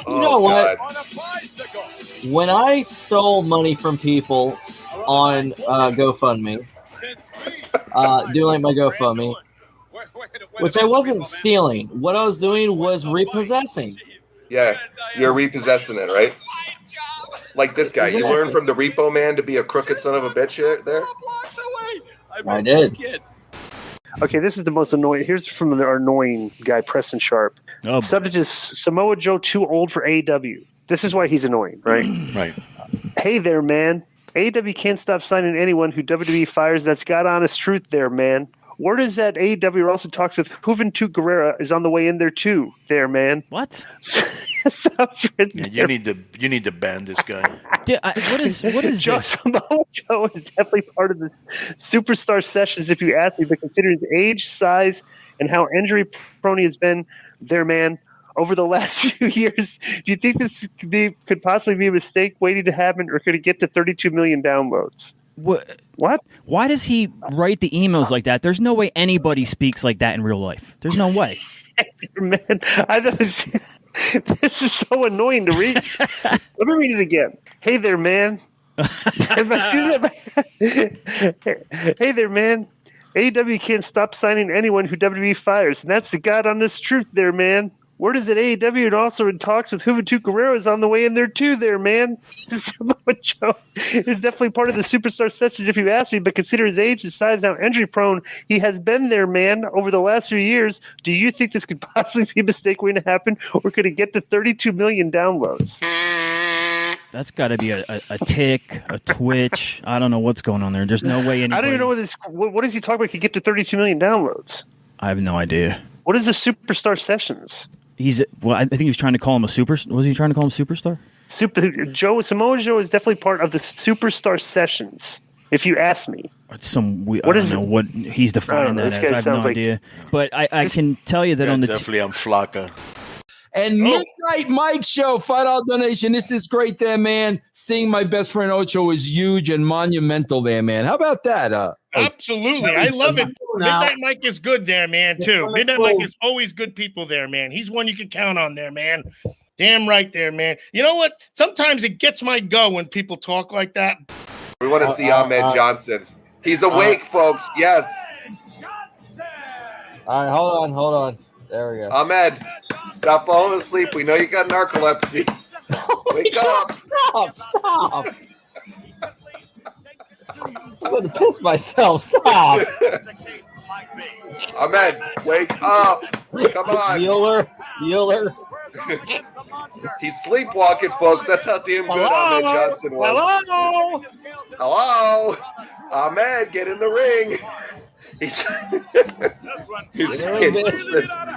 You know what? When I stole money from people on GoFundMe, doing like my GoFundMe, which I wasn't stealing. What I was doing was repossessing. Yeah, you're repossessing it, right? Like this guy. You learned from the repo man to be a crooked son of a bitch there? I did. Okay, this is the most annoying. Here's from our annoying guy, Preston Sharp. Oh, Subject is Samoa Joe too old for AEW. This is why he's annoying, right? Right. Hey there, man. AEW can't stop signing anyone who WWE fires. That's God honest truth there, man. Word is that AEW also talks with Juventud Guerrera is on the way in there too. There, man. What? Sounds Yeah, you need to ban this guy. What is Joe this? Samoa Joe is definitely part of this superstar sessions, if you ask me, but consider his age, size, and how injury prone he has been there, man, over the last few years. Do you think this could possibly be a mistake waiting to happen, or could it get to 32 million downloads? What? Why does he write the emails like that? There's no way anybody speaks like that in real life. There's no way. Man, I know this is so annoying to read. Let me read it again. Hey there, man. Hey there, man. AEW can't stop signing anyone who WWE fires, and that's the God honest truth there, man. Word is that AEW and also in talks with Juventud Guerrero is on the way in there too there, man. Samoa Joe is definitely part of the superstar sessions, if you ask me, but consider his age, his size, how injury prone he has been there, man, over the last few years. Do you think this could possibly be a mistake waiting to happen, or could it get to 32 million downloads? That's got to be a tick, a twitch. I don't know what's going on there. There's no way anybody... I don't even know what is he talking about could get to 32 million downloads. I have no idea. What is the superstar sessions? I think he was trying to call him a super. Was he trying to call him superstar? Samoa Joe is definitely part of the superstar sessions, if you ask me. I don't know what he's defining that as. I have no idea. But I can tell you that on the definitely on Flocka. And Midnight Mike Show, $5 donation. This is great there, man. Seeing my best friend Ocho is huge and monumental there, man. How about that? Absolutely. I love it. Midnight Mike is good there, man, too. Midnight Mike is always good people there, man. He's one you can count on there, man. Damn right there, man. You know what? Sometimes it gets my go when people talk like that. We want to see Ahmed Johnson. He's awake, folks. Yes. All right, hold on. There we go. Ahmed, stop falling asleep. We know you got narcolepsy. Wake up. Stop. I'm going to piss myself. Stop. Ahmed, wake up. Come on. Mueller. He's sleepwalking, folks. That's how damn good Ahmed Johnson was. Hello. Ahmed, get in the ring.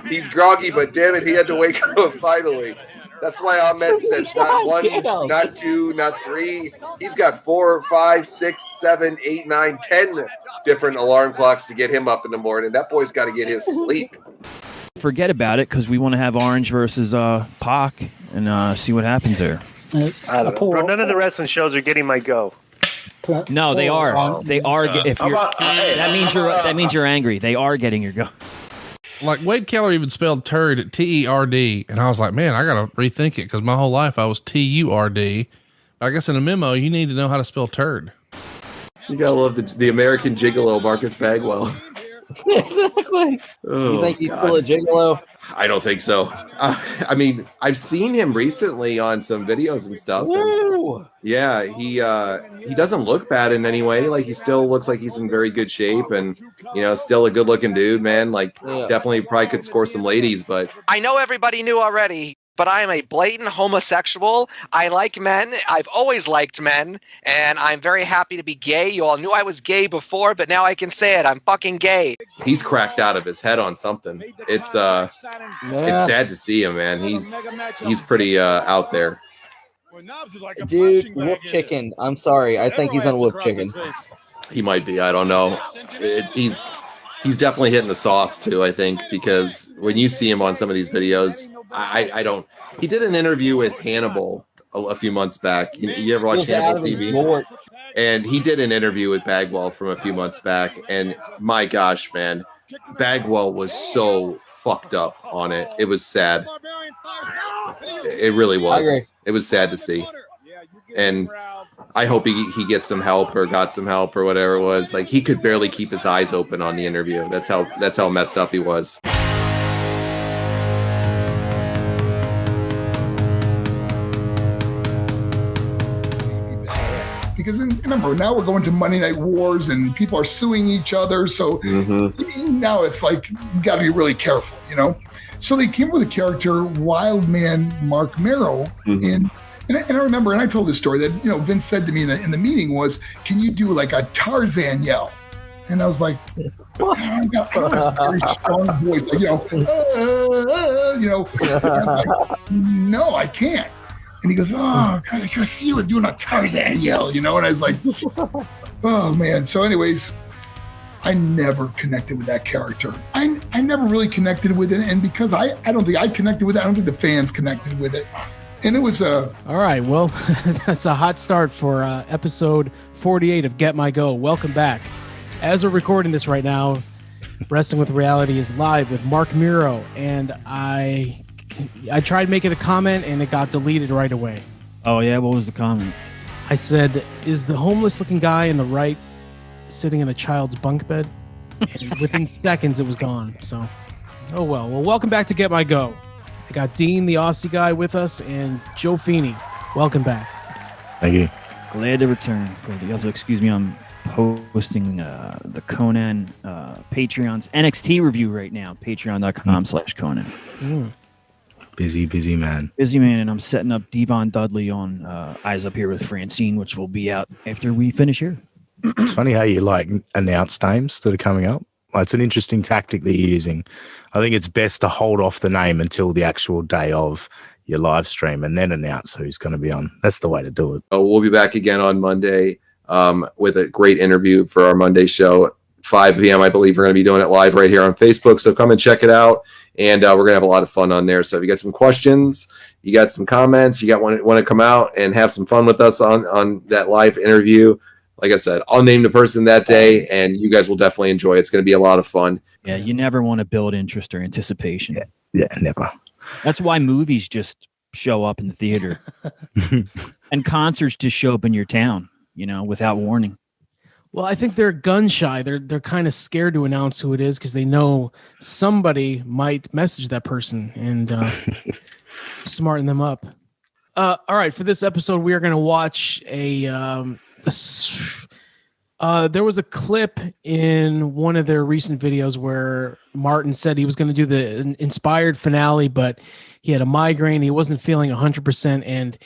He's groggy, but damn it, he had to wake up finally. That's why Ahmed said not one, not two, not three. He's got 4, 5, 6, 7, 8, 9, 10 different alarm clocks to get him up in the morning. That boy's got to get his sleep. Forget about it because we want to have Orange versus Pac and see what happens there. Bro, none of the wrestling shows are getting my go. No, they are. They are. If you're, that means you're angry. They are getting your go. Like Wade Keller even spelled turd T-E-R-D, and I was like, man, I gotta rethink it because my whole life I was T-U-R-D. I guess in a memo you need to know how to spell turd. You gotta love the American gigolo, Marcus Bagwell. Exactly. You think he's still a gigolo? I don't think so. I mean, I've seen him recently on some videos and stuff. And yeah, he doesn't look bad in any way. Like, he still looks like he's in very good shape, and still a good looking dude, man. Like, definitely probably could score some ladies. But I know everybody knew already, but I am a blatant homosexual. I like men. I've always liked men, and I'm very happy to be gay. You all knew I was gay before, but now I can say it. I'm fucking gay. He's cracked out of his head on something. It's sad to see him, man. He's pretty out there. Dude, Whoop Chicken. I'm sorry. I think he's on Whoop Chicken. He might be. I don't know. He's definitely hitting the sauce too, I think, because when you see him on some of these videos, I don't. He did an interview with Hannibal a few months back. You ever watch Hannibal TV? And he did an interview with Bagwell from a few months back, and my gosh, man, Bagwell was so fucked up on it. It was sad. It really was. agree. It was sad to see. And I hope he gets some help or got some help or whatever it was. Like, he could barely keep his eyes open on the interview. That's how messed up he was. Because remember, now we're going to Monday Night Wars and people are suing each other. So now it's like, you got to be really careful, you know? So they came up with a character, Wild Man Mark Merrow. And I remember, and I told this story that, you know, Vince said to me in the meeting was, can you do like a Tarzan yell? And I was like, I don't have a very strong voice, you know, like, no, I can't. And he goes, oh, God, I gotta see you doing a Tarzan yell, you know? And I was like, oh, man. So anyways, I never connected with that character. I never really connected with it. And because I don't think I connected with it, I don't think the fans connected with it. And it was all right, well, that's a hot start for episode 48 of Get My Go. Welcome back. As we're recording this right now, Wrestling with Reality is live with Mark Merrow, and I tried making a comment and it got deleted right away. Oh yeah, what was the comment? I said, is the homeless looking guy in the right sitting in a child's bunk bed? And within seconds it was gone. So, oh well. Well, welcome back to Get My Go. I got Dean, the Aussie Guy, with us, and Joe Feeney. Welcome back. Thank you. Glad to return. Also, excuse me, I'm posting the Conan Patreon's NXT review right now. Patreon.com/Conan. Busy man. Busy man, and I'm setting up Devon Dudley on Eyes Up Here with Francine, which will be out after we finish here. It's funny how you like announce names that are coming up. It's an interesting tactic that you're using. I think it's best to hold off the name until the actual day of your live stream and then announce who's going to be on. That's the way to do it. We'll be back again on Monday with a great interview for our Monday show. 5 p.m. I believe we're going to be doing it live right here on Facebook. So come and check it out. And we're going to have a lot of fun on there. So if you got some questions, you got some comments, you want to come out and have some fun with us on that live interview, like I said, I'll name the person that day, and you guys will definitely enjoy it. It's going to be a lot of fun. Yeah, you never want to build interest or anticipation. Yeah, never. That's why movies just show up in the theater. And concerts just show up in your town, you know, without warning. Well, I think they're gun shy. They're kind of scared to announce who it is because they know somebody might message that person and smarten them up. All right, for this episode, we are going to watch there was a clip in one of their recent videos where Martin said he was going to do the inspired finale, but he had a migraine. He wasn't feeling 100%, and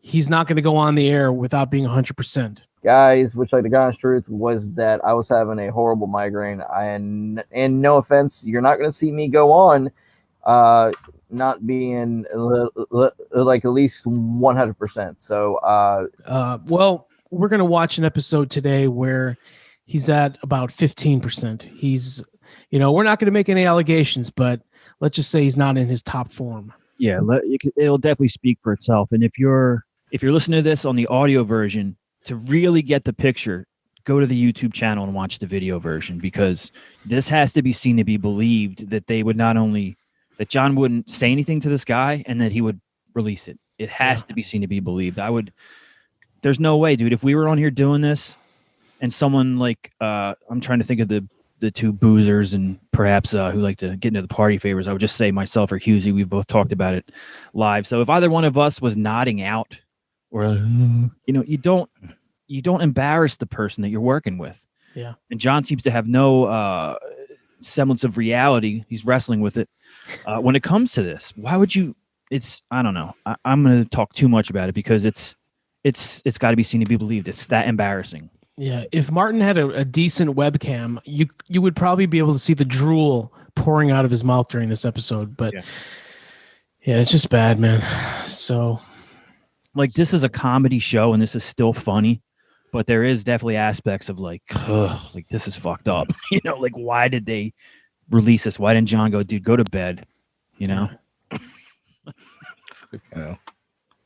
he's not going to go on the air without being 100%. Guys, which like the honest truth was that I was having a horrible migraine. And no offense, you're not going to see me go on not being like at least 100%. So, well, we're going to watch an episode today where he's at about 15%. He's, you know, we're not going to make any allegations, but let's just say he's not in his top form. Yeah, it'll definitely speak for itself. And if you're listening to this on the audio version, to really get the picture, go to the YouTube channel and watch the video version, because this has to be seen to be believed that they would not only that John wouldn't say anything to this guy and that he would release it. It has to be seen to be believed. There's no way, dude. If we were on here doing this and someone like, I'm trying to think of the two boozers and perhaps who like to get into the party favors, I would just say myself or Husey. We've both talked about it live. So if either one of us was nodding out or, you know, you don't embarrass the person that you're working with. Yeah. And John seems to have no semblance of reality. He's wrestling with it. When it comes to this, why would you? I don't know. I'm going to talk too much about it because it's got to be seen to be believed. It's that embarrassing. Yeah. If Martin had a decent webcam, you would probably be able to see the drool pouring out of his mouth during this episode. But yeah, it's just bad, man. So, like, this is a comedy show and this is still funny, but there is definitely aspects of like this is fucked up. You know, like, why did they release this? Why didn't John go, dude, go to bed? You know? I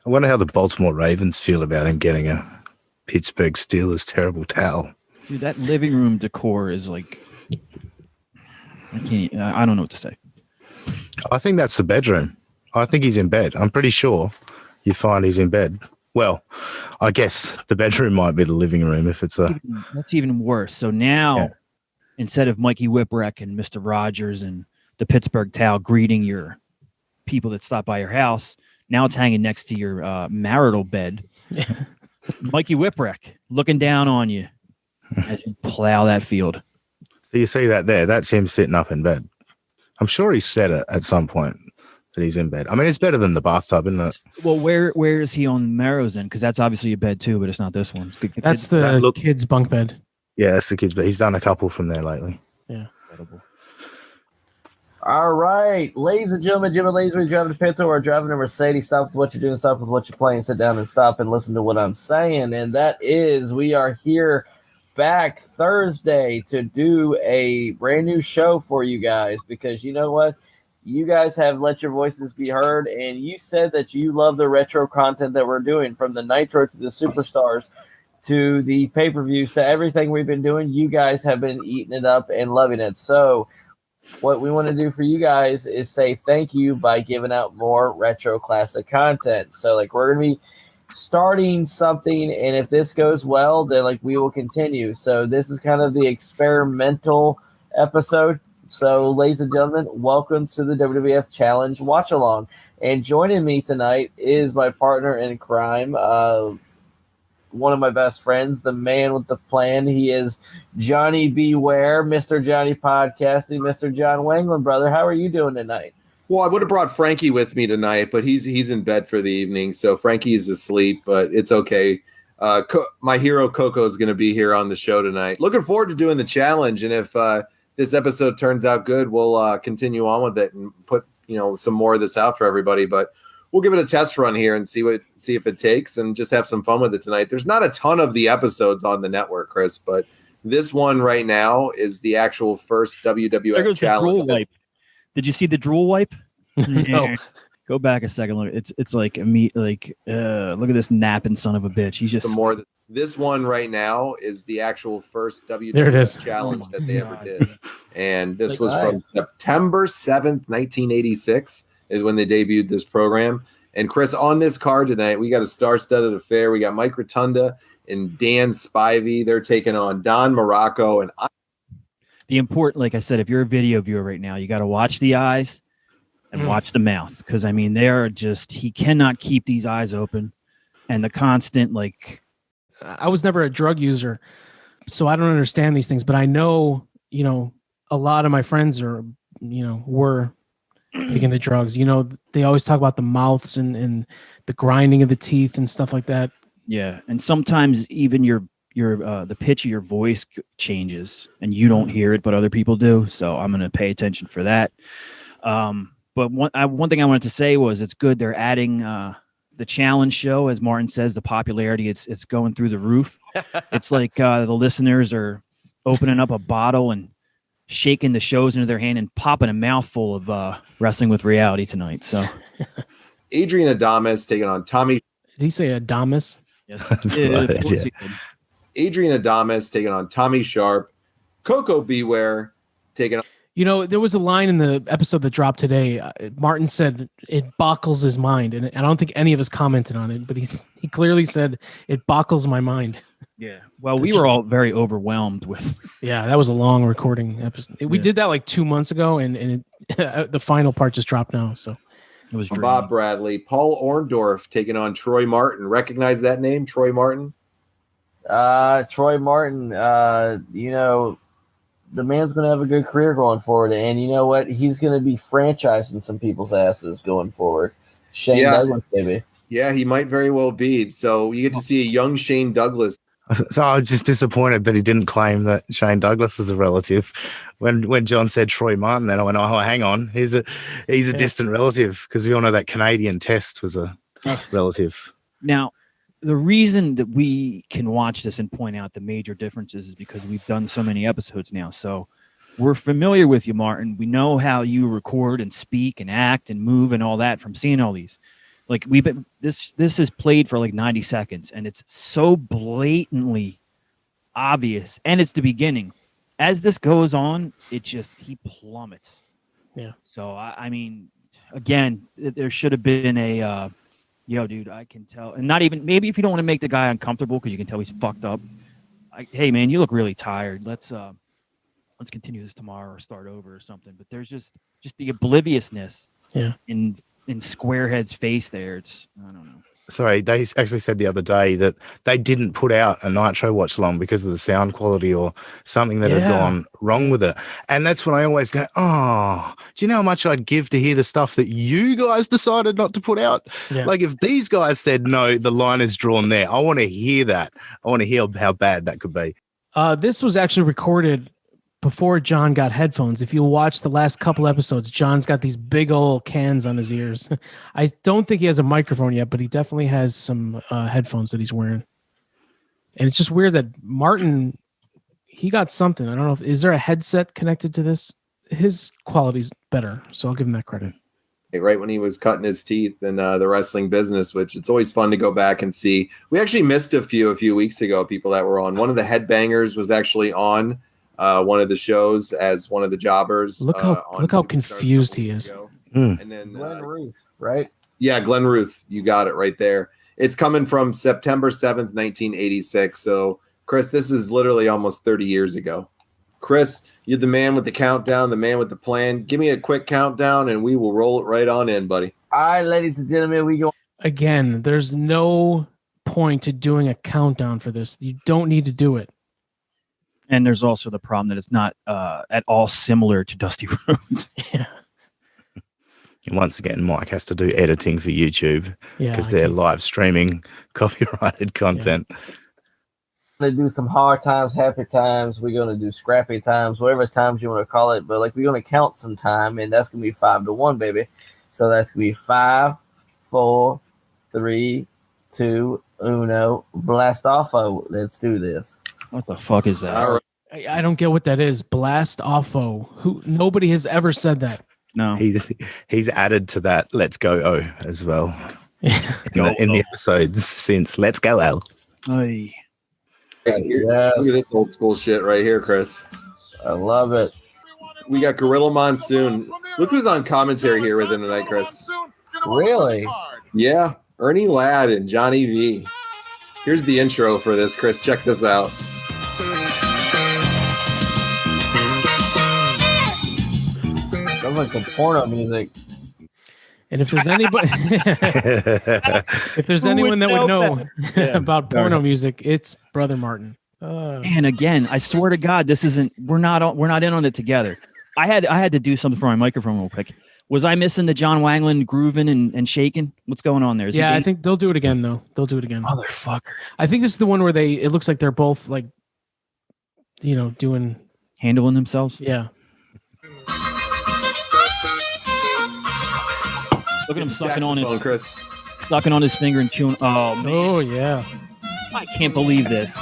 wonder how the Baltimore Ravens feel about him getting a Pittsburgh Steelers terrible towel. Dude, that living room decor is like, I don't know what to say. I think that's the bedroom. I think he's in bed. I'm pretty sure you find he's in bed. Well, I guess the bedroom might be the living room if it's a. That's even worse. So now, instead of Mikey Whipwreck and Mr. Rogers and the Pittsburgh Towel greeting your people that stop by your house, now it's hanging next to your marital bed. Mikey Whipwreck looking down on you as you plow that field. So you see that there? That's him sitting up in bed. I'm sure he said it at some point that he's in bed. I mean, it's better than the bathtub, isn't it? Well, where is he on Marrow's end? Because that's obviously a bed too, but it's not this one. That's the kid's bunk bed. Yeah, that's the kid's bed. He's done a couple from there lately. Yeah. Incredible. All right, ladies and gentlemen, Jim and ladies, we're driving to Pinto or driving a Mercedes. Stop with what you're doing, stop with what you're playing, sit down and stop and listen to what I'm saying. And that is, we are here back Thursday to do a brand new show for you guys, because you know what? You guys have let your voices be heard, and you said that you love the retro content that we're doing, from the Nitro to the Superstars to the pay-per-views to everything we've been doing. You guys have been eating it up and loving it. So what we want to do for you guys is say thank you by giving out more retro classic content. So like, we're going to be starting something, and if this goes well, then like we will continue. So this is kind of the experimental episode. So ladies and gentlemen, welcome to the WWF Challenge Watch Along. And joining me tonight is my partner in crime, one of my best friends, the man with the plan. He is Johnny Beware, Mr. Johnny Podcasting, Mr. John Wangland. Brother, how are you doing tonight? Well, I would have brought Frankie with me tonight, but he's in bed for the evening, so Frankie is asleep, but it's okay. My hero Coco is going to be here on the show tonight. Looking forward to doing the challenge, and if this episode turns out good, we'll continue on with it and put some more of this out for everybody. But we'll give it a test run here and see if it takes, and just have some fun with it tonight. There's not a ton of the episodes on the network, Chris, but this one right now is the actual first WWF challenge. Did you see the drool wipe? No. Go back a second. Look, it's like a meat. Like, look at this napping son of a bitch. He's just This one right now is the actual first There it is. WWF challenge that they ever did, and this was from September 7th, 1986, is when they debuted this program. And Chris, on this card tonight, we got a star-studded affair. We got Mike Rotunda and Dan Spivey. They're taking on Don Morocco and the important. Like I said, if you're a video viewer right now, you got to watch the eyes and watch the mouth, because I mean, they are just, he cannot keep these eyes open, and the constant like. I was never a drug user, so I don't understand these things, but I know, a lot of my friends were taking the drugs. They always talk about the mouths and the grinding of the teeth and stuff like that. Yeah. And sometimes even your the pitch of your voice changes and you don't hear it, but other people do. So I'm going to pay attention for that. But one thing I wanted to say was, it's good they're adding the challenge show. As Martin says, the popularity, it's going through the roof. It's like the listeners are opening up a bottle and shaking the shows into their hand and popping a mouthful of Wrestling with Reality tonight. So Adrian Adamas taking on Tommy. Did he say Adamas? Yes. Adrian Adamas taking on Tommy Sharp. Coco Beware taking on. There was a line in the episode that dropped today. Martin said it boggles his mind, and I don't think any of us commented on it, but he clearly said it boggles my mind. Yeah. Well, we were all very overwhelmed with. Yeah, that was a long recording episode. We did that like 2 months ago, and the final part just dropped now. So it was Bob Bradley, Paul Orndorff taking on Troy Martin. Recognize that name, Troy Martin? Troy Martin, the man's going to have a good career going forward. And you know what? He's going to be franchising some people's asses going forward. Shane Douglas, baby. Yeah, he might very well be. So you get to see a young Shane Douglas. So I was just disappointed that he didn't claim that Shane Douglas is a relative. When John said Troy Martin, then I went, oh, hang on. He's a distant relative, because we all know that Canadian Test was a relative. Now, the reason that we can watch this and point out the major differences is because we've done so many episodes now. So we're familiar with you, Martin. We know how you record and speak and act and move and all that from seeing all these. Like this is played for like 90 seconds, and it's so blatantly obvious, and it's the beginning. As this goes on, he plummets. Yeah. So I mean, again, there should have been a, yo, dude, I can tell. And not even, maybe if you don't want to make the guy uncomfortable because you can tell he's fucked up. Hey, man, you look really tired. Let's continue this tomorrow or start over or something. But there's just the obliviousness in Squarehead's face there. It's, I don't know. Sorry, they actually said the other day that they didn't put out a Nitro watch along because of the sound quality or something that had gone wrong with it. And that's when I always go, oh, do you know how much I'd give to hear the stuff that you guys decided not to put out? Yeah. Like if these guys said, no, the line is drawn there, I want to hear that. I want to hear how bad that could be. This was actually recorded before John got headphones. If you watch the last couple episodes, John's got these big old cans on his ears. I don't think he has a microphone yet, but he definitely has some headphones that he's wearing. And it's just weird that Martin, he got something. I don't know is there a headset connected to this? His quality's better, so I'll give him that credit. Right when he was cutting his teeth in the wrestling business, which it's always fun to go back and see. We actually missed a few weeks ago, people that were on. One of the headbangers was actually on one of the shows as one of the jobbers. Look how confused he is. And then Glenn Ruth, right? Yeah, Glenn Ruth. You got it right there. It's coming from September 7th, 1986. So, Chris, this is literally almost 30 years ago. Chris, you're the man with the countdown, the man with the plan. Give me a quick countdown, and we will roll it right on in, buddy. All right, ladies and gentlemen, we go. Again, there's no point to doing a countdown for this. You don't need to do it. And there's also the problem that it's not at all similar to Dusty Rhodes. Yeah. And once again, Mike has to do editing for YouTube because they're live streaming copyrighted content. We're going to do some hard times, happy times. We're going to do scrappy times, whatever times you want to call it. But like we're going to count some time, and that's going to be 5-1, baby. So that's going to be 5, 4, 3, 2, 1. Blast off. Let's do this. What the fuck is that? All right. I don't get what that is. Blast offo. Nobody has ever said that. No. He's added to that Let's Go as well. Let's go in the episodes since Let's Go L. Oy. Look at this old school shit right here, Chris. I love it. We got Gorilla Monsoon. Look who's on commentary here with him tonight, Chris. Really? Yeah, Ernie Ladd and Johnny V. Here's the intro for this, Chris. Check this out. Sounds like some porno music. And if there's anybody, if there's anyone that would know about porno music, it's Brother Martin. And again, I swear to God, this isn't. We're not in on it together. I had to do something for my microphone real quick. Was I missing the John Wangland grooving and shaking? What's going on there? I think they'll do it again though. They'll do it again. Motherfucker. I think this is the one where it looks like they're both like, handling themselves. Yeah. Look at him sucking on it, Chris. Sucking on his finger and chewing. Oh, man. Oh yeah. I can't believe this.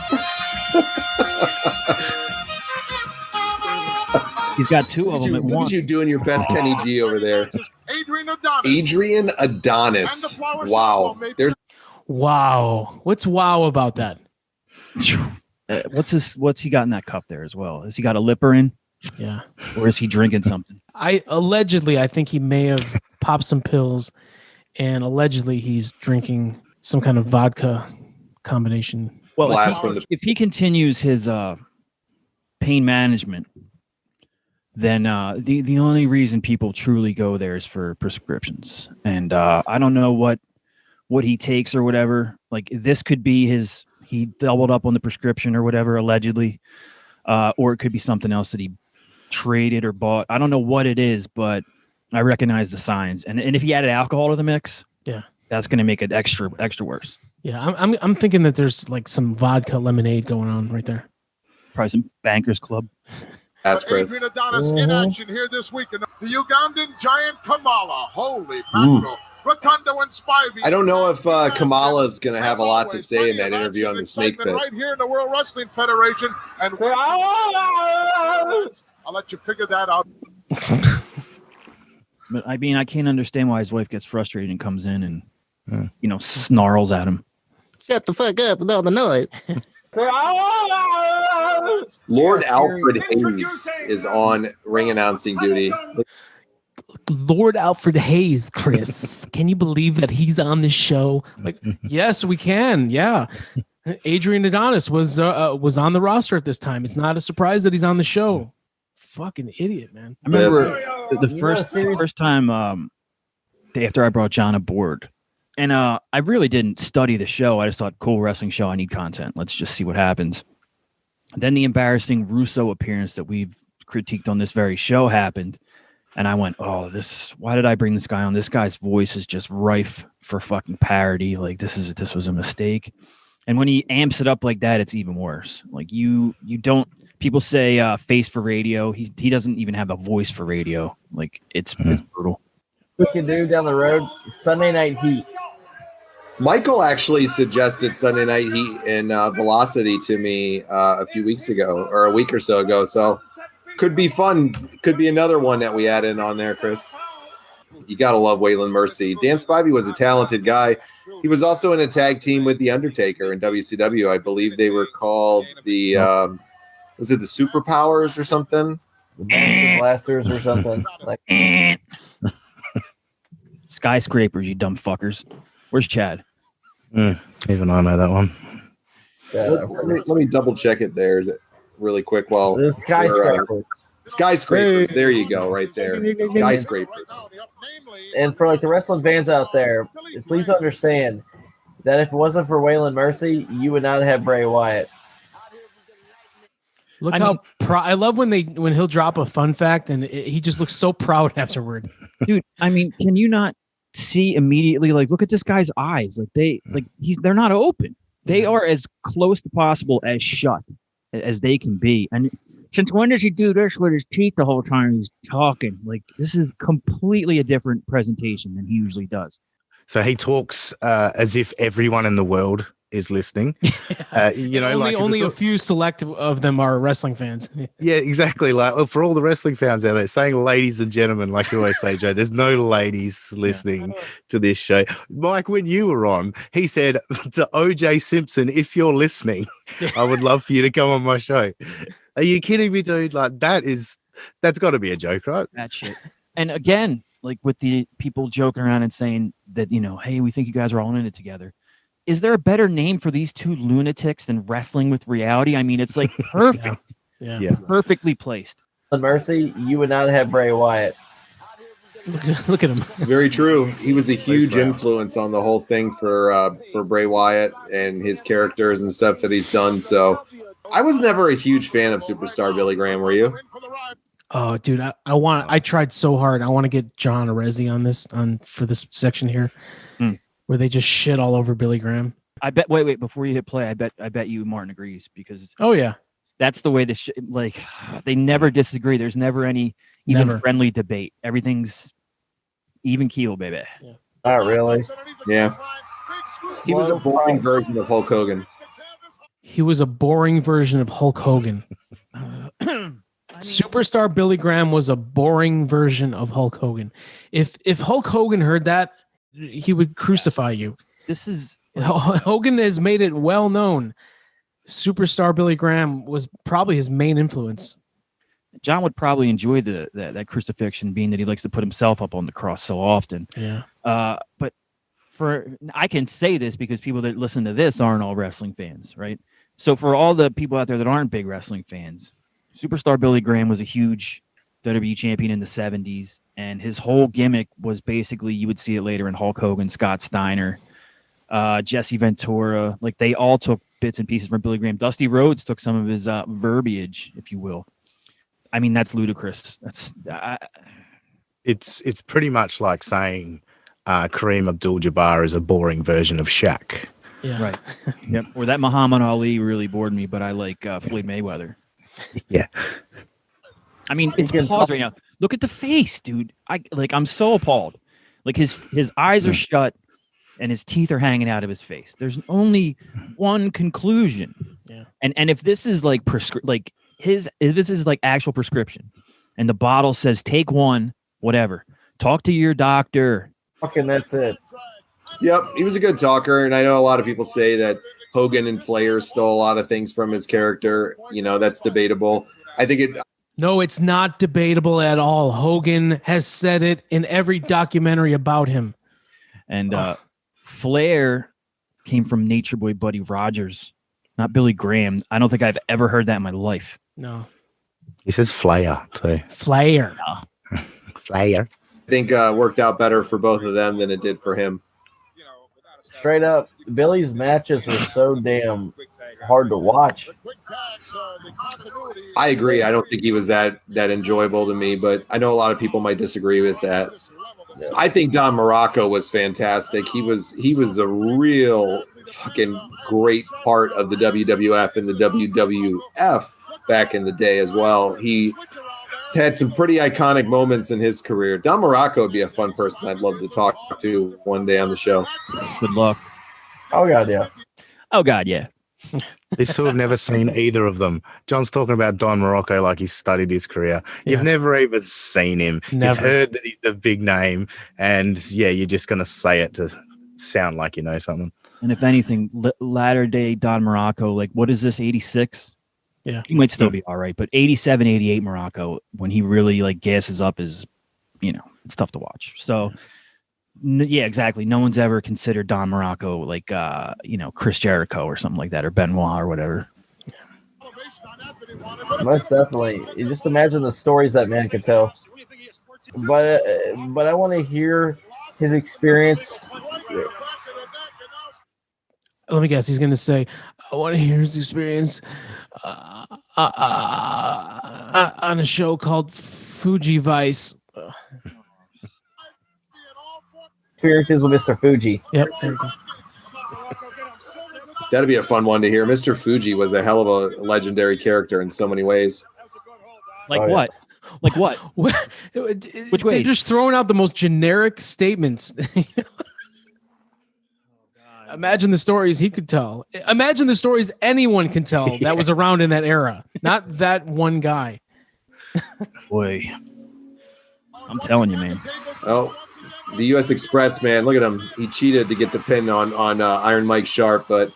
He's got two of them at once. Look at you doing your best Kenny G over there. Adrian Adonis. Wow. Wow. What's wow about that? What's he got in that cup there as well? Has he got a lipper in? Yeah. Or is he drinking something? I think he may have popped some pills, and allegedly he's drinking some kind of vodka combination. Well, if he continues his pain management, then the only reason people truly go there is for prescriptions. And I don't know what he takes or whatever. Like this could be he doubled up on the prescription or whatever, allegedly. Or it could be something else that he traded or bought. I don't know what it is, but I recognize the signs. And if he added alcohol to the mix, that's going to make it extra worse. Yeah, I'm thinking that there's like some vodka lemonade going on right there. Probably some Bankers Club. That's Chris. Adrian Adonis in action here this week. The Ugandan giant Kamala. Holy mackerel. Rotundo and Spivey. I don't know if Kamala is going to have a lot to say in that interview on the Snake Pit. Right here in the World Wrestling Federation. And I'll let you figure that out. But I mean, I can't understand why his wife gets frustrated and comes in and, snarls at him. Shut the fuck up about the night. Lord Alfred Hayes is on ring announcing duty. Lord Alfred Hayes, Chris. Can you believe that he's on the show? Like, yes, we can. Yeah. Adrian Adonis was on the roster at this time. It's not a surprise that he's on the show. Fucking idiot, man. I remember the first time after I brought John aboard, and I really didn't study the show. I just thought, cool wrestling show. I need content. Let's just see what happens. Then the embarrassing Russo appearance that we've critiqued on this very show happened. And I went, oh, why did I bring this guy on? This guy's voice is just rife for fucking parody. Like this was a mistake. And when he amps it up like that, it's even worse. Like you don't, people say face for radio. He doesn't even have a voice for radio. Like it's brutal. We can do down the road Sunday Night Heat. Michael actually suggested Sunday Night Heat and Velocity to me a few weeks ago or a week or so ago. So could be fun. Could be another one that we add in on there, Chris. You got to love Waylon Mercy. Dan Spivey was a talented guy. He was also in a tag team with The Undertaker in WCW. I believe they were called the, was it the Superpowers or something? The Blasters or something. Like Skyscrapers, you dumb fuckers. Where's Chad? Even I know that one. Let me double check it there. Is it really quick? Well, the Skyscrapers. Skyscrapers. There you go, right there. Skyscrapers. And for like the wrestling fans out there, please understand that if it wasn't for Waylon Mercy, you would not have Bray Wyatt. Look I love when he'll drop a fun fact and he just looks so proud afterward. Dude, I mean, can you not see immediately? Like, look at this guy's eyes. Like they're not open. They are as close to possible as shut as they can be. And since when does he do this with his teeth the whole time he's talking? Like, this is completely a different presentation than he usually does. So he talks as if everyone in the world is listening. Only a few select of them are wrestling fans. Yeah, exactly. Like for all the wrestling fans out there, saying ladies and gentlemen, like you always say, Joe, there's no ladies listening to this show. Mike, when you were on, he said to OJ Simpson, if you're listening, I would love for you to come on my show. Are you kidding me, dude? Like that's got to be a joke, right? That shit. And again, like with the people joking around and saying that, hey, we think you guys are all in it together. Is there a better name for these two lunatics than wrestling with reality? I mean, it's like perfect. Yeah. Perfectly placed. Mercy, you would not have Bray Wyatt. Look at him. Very true. He was a huge influence on the whole thing for Bray Wyatt and his characters and stuff that he's done. So I was never a huge fan of Superstar Billy Graham. Were you? Oh, dude, I tried so hard. I want to get John Arezzi for this section here. Where they just shit all over Billy Graham. I bet. Wait. Before you hit play, I bet you Martin agrees because. Oh yeah, that's the way they never disagree. There's never any friendly debate. Everything's even keel, baby. Yeah. Not really. Yeah. He was a boring version of Hulk Hogan. He was a boring version of Hulk Hogan. Superstar Billy Graham was a boring version of Hulk Hogan. If Hulk Hogan heard that, he would crucify you. This is Hogan has made it well known. Superstar Billy Graham was probably his main influence. John would probably enjoy that crucifixion, being that he likes to put himself up on the cross so often. Yeah. But I can say this because people that listen to this aren't all wrestling fans, right? So for all the people out there that aren't big wrestling fans, Superstar Billy Graham was a huge WWE champion in the 70s, and his whole gimmick was basically, you would see it later in Hulk Hogan, Scott Steiner, Jesse Ventura. Like, they all took bits and pieces from Billy Graham. Dusty Rhodes took some of his verbiage, if you will. I mean, that's ludicrous. It's pretty much like saying Kareem Abdul-Jabbar is a boring version of Shaq. Yeah. Right. Yep. Or that Muhammad Ali really bored me, but I like Floyd Mayweather. Yeah. I mean, it's paused right now. Look at the face, dude. I'm so appalled. Like his eyes are shut and his teeth are hanging out of his face. There's only one conclusion. Yeah. And if this is like if this is like actual prescription and the bottle says take one, whatever. Talk to your doctor. Fucking that's it. Yep, he was a good talker, and I know a lot of people say that Hogan and Flair stole a lot of things from his character. That's debatable. I think No, it's not debatable at all. Hogan has said it in every documentary about him. And Flair came from Nature Boy Buddy Rogers, not Billy Graham. I don't think I've ever heard that in my life. No. He says Flair too. Flair. Flair. I think worked out better for both of them than it did for him. Straight up, Billy's matches were so damn hard to watch. I agree. I don't think he was that enjoyable to me, but I know a lot of people might disagree with that. I think Don Morocco was fantastic. He was a real fucking great part of the WWF and the WWF back in the day as well. He had some pretty iconic moments in his career. Don Morocco would be a fun person I'd love to talk to one day on the show. Good luck. Oh God, yeah. Oh God, yeah. These two have never seen either of them. John's talking about Don Morocco like he's studied his career. You've never even seen him. Never. You've heard that he's a big name, and yeah, you're just going to say it to sound like you know something. And if anything, latter day Don Morocco, like what is this, 86? Yeah. He might still be all right, but 87, 88 Morocco, when he really like gasses up, is, it's tough to watch. So yeah, exactly. No one's ever considered Don Morocco like Chris Jericho or something like that, or Benoit or whatever. Most definitely. You just imagine the stories that man could tell. But I want to hear his experience. Let me guess. He's going to say, I want to hear his experience on a show called Fuji Vice. Experiences with Mr. Fuji. Yep. There you go. That'd be a fun one to hear. Mr. Fuji was a hell of a legendary character in so many ways. Like what? Like what? Which way? They're just throwing out the most generic statements. Imagine the stories he could tell. Imagine the stories anyone can tell that was around in that era. Not that one guy. Boy. I'm telling you, man. Oh, the U.S. Express, man. Look at him. He cheated to get the pin on Iron Mike Sharp, but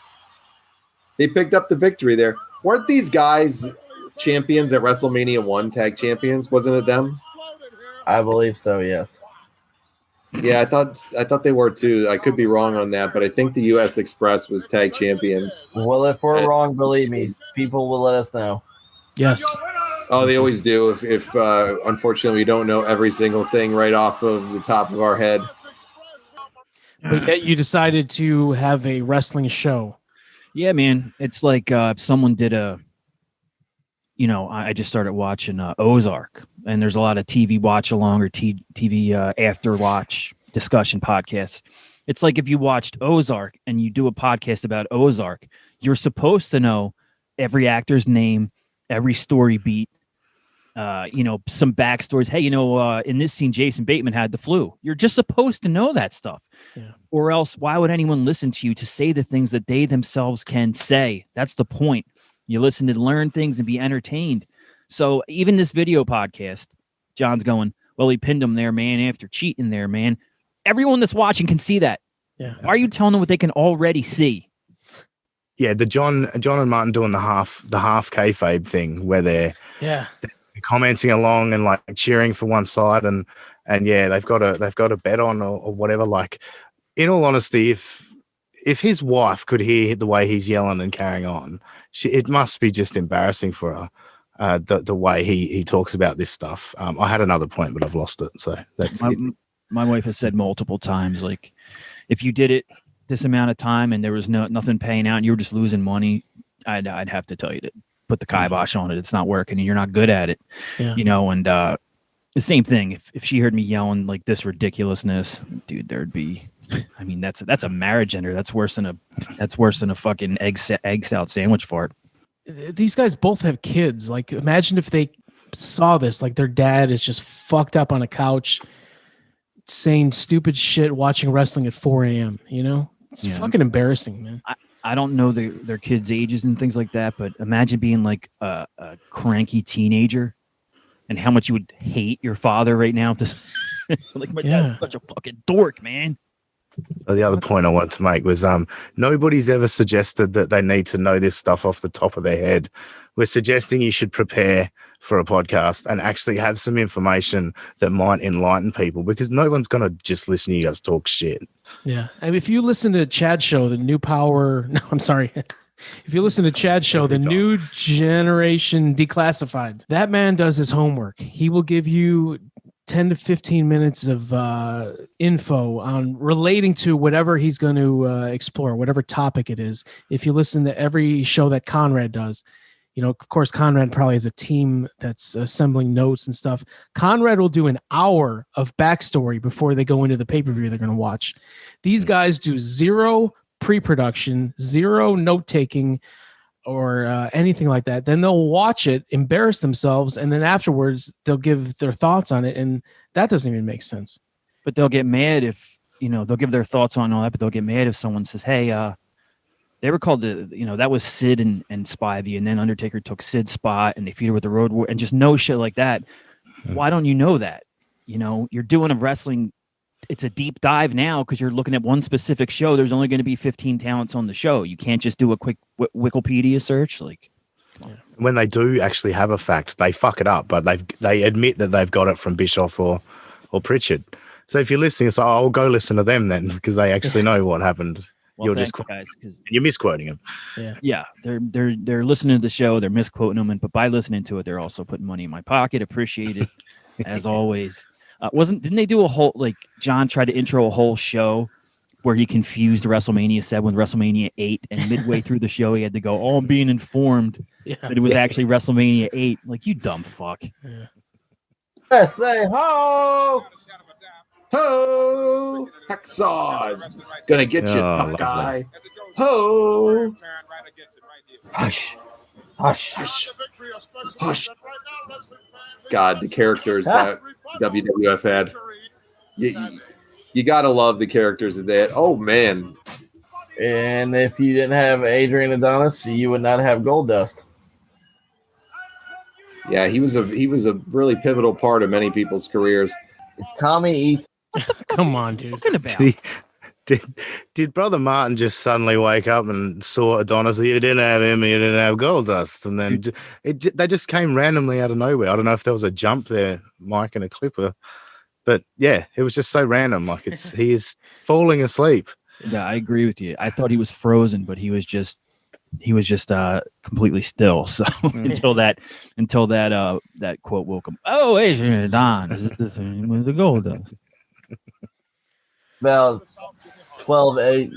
they picked up the victory there. Weren't these guys champions at WrestleMania 1, tag champions? Wasn't it them? I believe so, yes. Yeah, I thought they were too. I could be wrong on that, but I think the U.S. Express was tag champions. Well, if we're wrong, believe me, people will let us know. Yes. Oh, they always do. If unfortunately we don't know every single thing right off of the top of our head. But yet you decided to have a wrestling show. Yeah, man. It's like if someone did I just started watching Ozark, and there's a lot of TV watch along or TV after watch discussion podcasts. It's like if you watched Ozark and you do a podcast about Ozark, you're supposed to know every actor's name, every story beat, some backstories. Hey, in this scene, Jason Bateman had the flu. You're just supposed to know that stuff. Yeah. Or else why would anyone listen to you to say the things that they themselves can say? That's the point. You listen to learn things and be entertained. So even this video podcast, John's going, well, he pinned him there, man, after cheating there, man. Everyone that's watching can see that. Yeah. Why are you telling them what they can already see? Yeah, the John and Martin doing the half kayfabe thing where they're commenting along and like cheering for one side and yeah, they've got a bet on or whatever. Like, in all honesty, if his wife could hear the way he's yelling and carrying on, it must be just embarrassing for her, the way he talks about this stuff. I had another point, but I've lost it. So that's it. My wife has said multiple times, like, if you did it this amount of time and there was nothing paying out and you were just losing money, I'd have to tell you to put the kibosh on it. It's not working and you're not good at it. Yeah. And the same thing. If she heard me yelling like this ridiculousness, dude, there'd be. I mean, that's a marriage ender. That's worse than a fucking egg salad sandwich fart. These guys both have kids. Like, imagine if they saw this. Like, their dad is just fucked up on a couch, saying stupid shit, watching wrestling at 4 a.m. It's fucking embarrassing, man. I don't know their kids' ages and things like that, but imagine being like a cranky teenager and how much you would hate your father right now. Like, my dad's such a fucking dork, man. The other point I wanted to make was nobody's ever suggested that they need to know this stuff off the top of their head. we're suggesting you should prepare for a podcast and actually have some information that might enlighten people, because no one's going to just listen to you guys talk shit. Yeah. I mean, if you listen to Chad's show, the new power, no, I'm sorry. If you listen to Chad's show, the new generation declassified, that man does his homework. He will give you 10 to 15 minutes of info on relating to whatever he's going to explore, whatever topic it is. If you listen to every show that Conrad does, you know, of course, Conrad probably has a team that's assembling notes and stuff. Conrad will do an hour of backstory before they go into the pay-per-view they're going to watch. These guys do zero pre-production, zero note-taking or anything like that. Then they'll watch it, embarrass themselves, and then afterwards they'll give their thoughts on it, and that doesn't even make sense. But they'll get mad if, you know, they'll give their thoughts on all that, but they'll get mad if someone says, hey, they were called the, you know, that was Sid and Spivey, and then Undertaker took Sid's spot, and they feud her with the Road War, and just no shit like that. Why don't you know that? You know, you're doing a wrestling, it's a deep dive now because you're looking at one specific show. There's only going to be 15 talents on the show. You can't just do a quick Wikipedia search. Like, when they do actually have a fact, they fuck it up, but they admit that they've got it from Bischoff or Pritchard. So if you're listening, it's like, oh, I'll go listen to them then, because they actually know what happened. well, You're just guys, because you're misquoting them. Yeah, they're listening to the show, they're misquoting them, but by listening to it, they're also putting money in my pocket. Appreciate it as always. Didn't they do a whole, like, John tried to intro a whole show where he confused WrestleMania 7 with WrestleMania 8, and midway through the show he had to go, "Oh, I'm being informed that it was actually WrestleMania 8." Like, you dumb fuck. Yeah. Let's say ho, ho, hacksaws, gonna get you, tough guy. Ho, hush, hush, hush, hush. God, the characters that WWF had. You gotta love the characters of that. Oh man! And if you didn't have Adrian Adonis, you would not have Goldust. Yeah, he was a really pivotal part of many people's careers. Tommy Eats. Come on, dude. Did Brother Martin just suddenly wake up and saw Adonis? You didn't have him, you didn't have Goldust, and then they just came randomly out of nowhere. I don't know if there was a jump there, Mike, in a clipper. But yeah, it was just so random. Like he is falling asleep. Yeah, I agree with you. I thought he was frozen, but he was just completely still. So until that quote woke him. Oh, Adrian Don, is this the gold? About 12 egg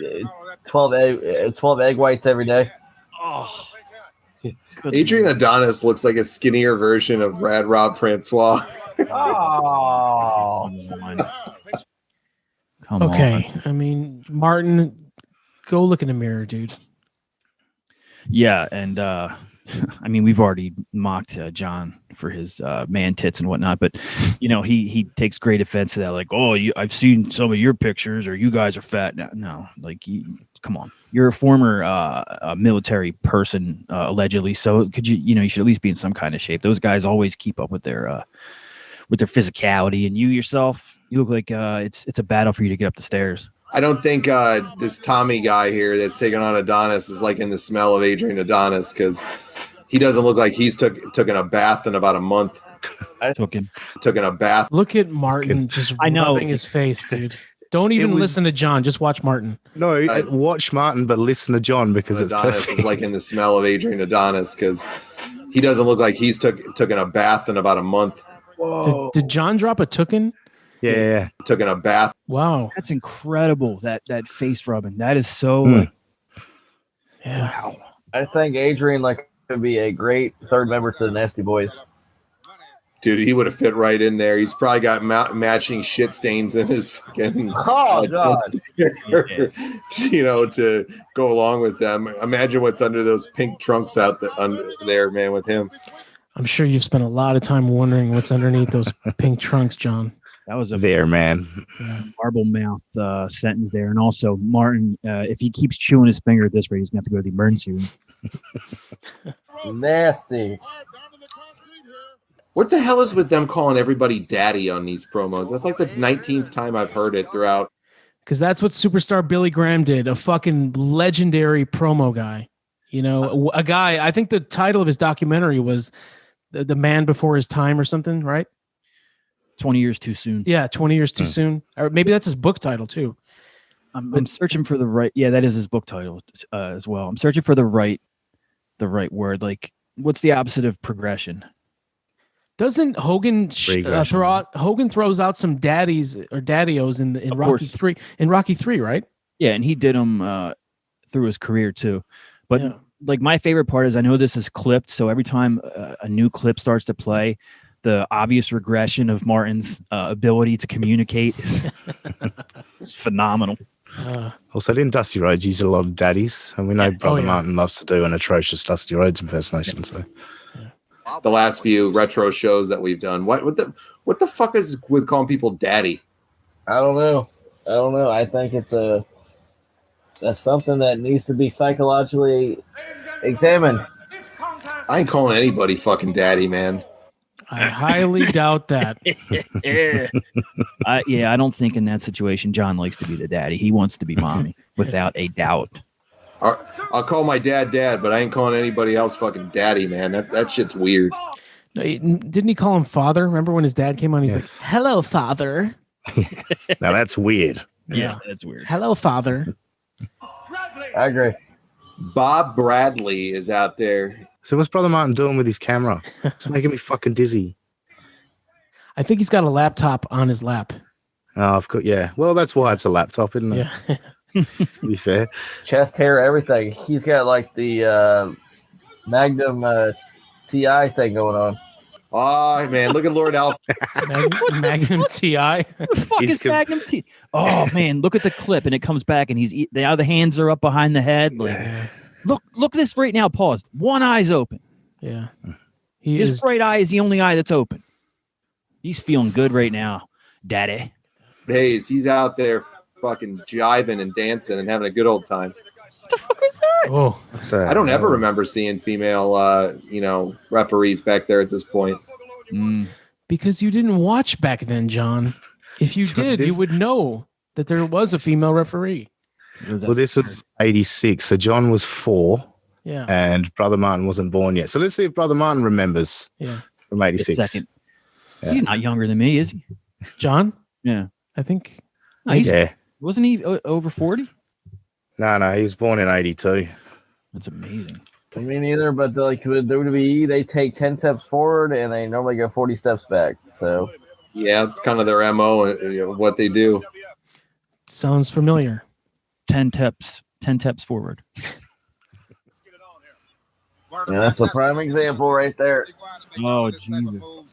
whites every day. Oh, Adrian Adonis looks like a skinnier version of Rad Rob Francois. Oh, come on. Okay, I mean, Martin, go look in the mirror, dude. Yeah, and I mean, we've already mocked John for his man tits and whatnot, but you know, he takes great offense to that. Like, oh, I've seen some of your pictures, or you guys are fat. No, like, come on, you're a former military person, allegedly. So could you should at least be in some kind of shape. Those guys always keep up with their physicality, and you yourself, you look like it's a battle for you to get up the stairs. I don't think this Tommy guy here that's taking on Adonis is like in the smell of Adrian Adonis, because he doesn't look like he's taken a bath in about a month. I took him. Took a bath. Look at Martin just rubbing his face, dude. Don't even listen to John. Just watch Martin. No, watch Martin, but listen to John, because Adonis is like in the smell of Adrian Adonis, because he doesn't look like he's taken a bath in about a month. Whoa. Did John drop a tooken? Yeah. Taking a bath. Wow. That's incredible. That face rubbing. That is so wow. I think Adrian could be a great third member to the Nasty Boys. Dude, he would have fit right in there. He's probably got matching shit stains in his fucking God. To go along with them. Imagine what's under those pink trunks out there, man, with him. I'm sure you've spent a lot of time wondering what's underneath those pink trunks, John. That was a man. Marble mouth sentence there. And also, Martin, if he keeps chewing his finger at this rate, he's going to have to go to the emergency room. Nasty. What the hell is with them calling everybody daddy on these promos? That's like the 19th time I've heard it throughout. Because that's what superstar Billy Graham did, a fucking legendary promo guy. You know, a guy. I think the title of his documentary was "The Man Before His Time" or something, right? 20 years too soon. Yeah, 20 years too soon, or maybe that's his book title too. I'm searching for the right. Yeah, that is his book title as well. I'm searching for the right word. Like, what's the opposite of progression? Doesn't Hogan Hogan throws out some daddies or daddios in Rocky 3 in Rocky 3, right? Yeah, and he did them through his career too. But like my favorite part is I know this is clipped, so every time a new clip starts to play, the obvious regression of Martin's ability to communicate is phenomenal. Also, didn't Dusty Rhodes use a lot of daddies? And we know Brother Martin loves to do an atrocious Dusty Rhodes impersonation. So, the last few retro shows that we've done, what the fuck is with calling people daddy? I don't know. I think that's something that needs to be psychologically examined. I ain't calling anybody fucking daddy, man. I highly doubt that. I don't think in that situation John likes to be the daddy. He wants to be mommy, without a doubt. I'll call my dad, but I ain't calling anybody else fucking daddy, man. That shit's weird. No, didn't he call him father? Remember when his dad came on? He's like, "Hello, father." Now that's weird. Yeah, that's weird. Hello, father. I agree. Bob Bradley is out there. So what's Brother Martin doing with his camera? It's making me fucking dizzy. I think he's got a laptop on his lap. Oh, I've got Well, that's why it's a laptop, isn't it? Yeah. To be fair. Chest hair, everything. He's got like the Magnum TI thing going on. Oh man, look at Lord Alf. Magnum TI. What the fuck is Magnum TI? Oh man, look at the clip, and it comes back, and now the hands are up behind the head. Like, look this right now. Paused. One eye's open. Yeah, his right eye is the only eye that's open. He's feeling good right now, Daddy. Hayes, he's out there fucking jiving and dancing and having a good old time. What the fuck is that? Oh, I don't ever remember seeing female, referees back there at this point. Because you didn't watch back then, John. If you did, you would know that there was a female referee. Well, this was 86, so John was 4. Yeah. And Brother Martin wasn't born yet. So let's see if Brother Martin remembers. Yeah. From 86. Yeah. He's not younger than me, is he? John? Yeah. I think. Wasn't he over 40? No, he was born in 82. That's amazing. Me neither, but like with WWE, they take 10 steps forward and they normally go 40 steps back. So, yeah, it's kind of their MO and what they do. Sounds familiar. 10 steps forward. Yeah, that's a prime example right there. Oh, Jesus.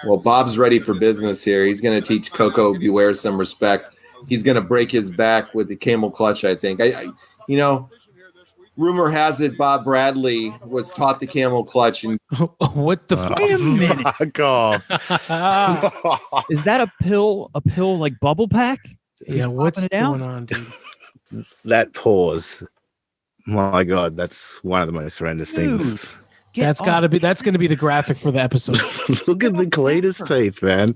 Well, Bob's ready for business here. He's going to teach Coco Beware some respect. He's going to break his back with the camel clutch, I think. Rumor has it Bob Bradley was taught the camel clutch. And what the fuck? Wait a minute. Fuck off. Is that a pill like bubble pack? Yeah, what's going on, dude? That pause. My God, that's one of the most horrendous things. That's going to be the graphic for the episode. Look at the Cletus teeth, man.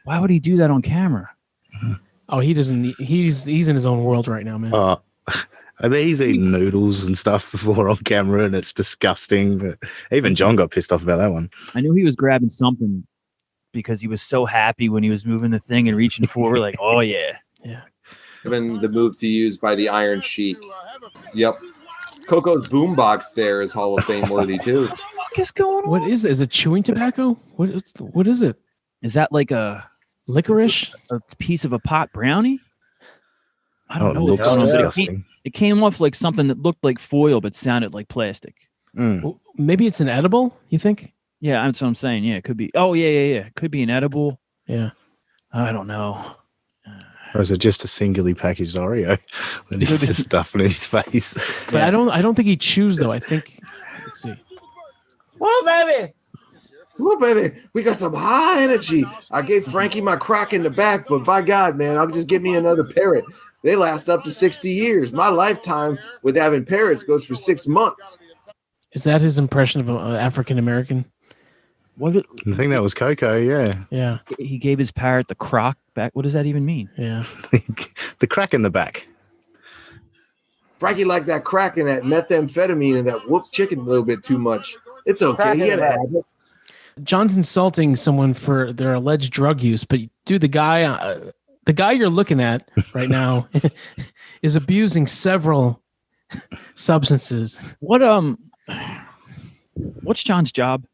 Why would he do that on camera? Oh, he doesn't. He's in his own world right now, man. I mean, he's eating noodles and stuff before on camera, and it's disgusting. But even John got pissed off about that one. I knew he was grabbing something because he was so happy when he was moving the thing and reaching forward, like, oh yeah. Given the move to use by the Iron Sheik. Yep. Coco's boombox there is Hall of Fame worthy too. What the fuck is going on? What is it? Is it chewing tobacco? What is it? Is that like a licorice? A piece of a pot brownie? I don't know. It looks disgusting. It came off like something that looked like foil but sounded like plastic. Well, maybe it's an edible, you think? Yeah, that's what I'm saying. Yeah, it could be. Oh, yeah. It could be an edible. Yeah. I don't know. Or is it just a singularly packaged Oreo that he's just stuffing in his face? But I don't think he chews though. I think. Let's see. Whoa, baby! Whoa, baby! We got some high energy. I gave Frankie my crock in the back, but by God, man, I'll just give me another parrot. They last up to 60 years. My lifetime with having parrots goes for 6 months. Is that his impression of an African American? I think that was Coco. Yeah. Yeah. He gave his parrot the crock back. What does that even mean? Yeah. The crack in the back. Frankie liked that crack and that methamphetamine and that whooped chicken a little bit too much. It's okay. He had a habit. John's insulting someone for their alleged drug use, but dude, the guy you're looking at right now is abusing several substances. What's John's job?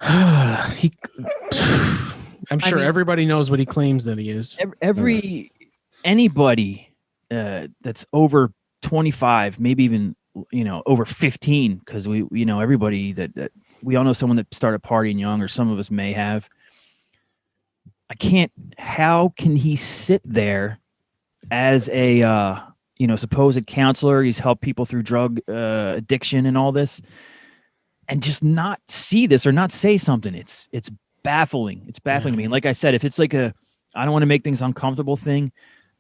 I'm sure everybody knows what he claims that he is. Anybody that's over 25, maybe even over 15, because we everybody that we all know someone that started partying young, or some of us may have. How can he sit there as a supposed counselor? He's helped people through drug addiction and all this, and just not see this or not say something. It's baffling. It's baffling to me. And like I said, if it's like I don't want to make things uncomfortable thing,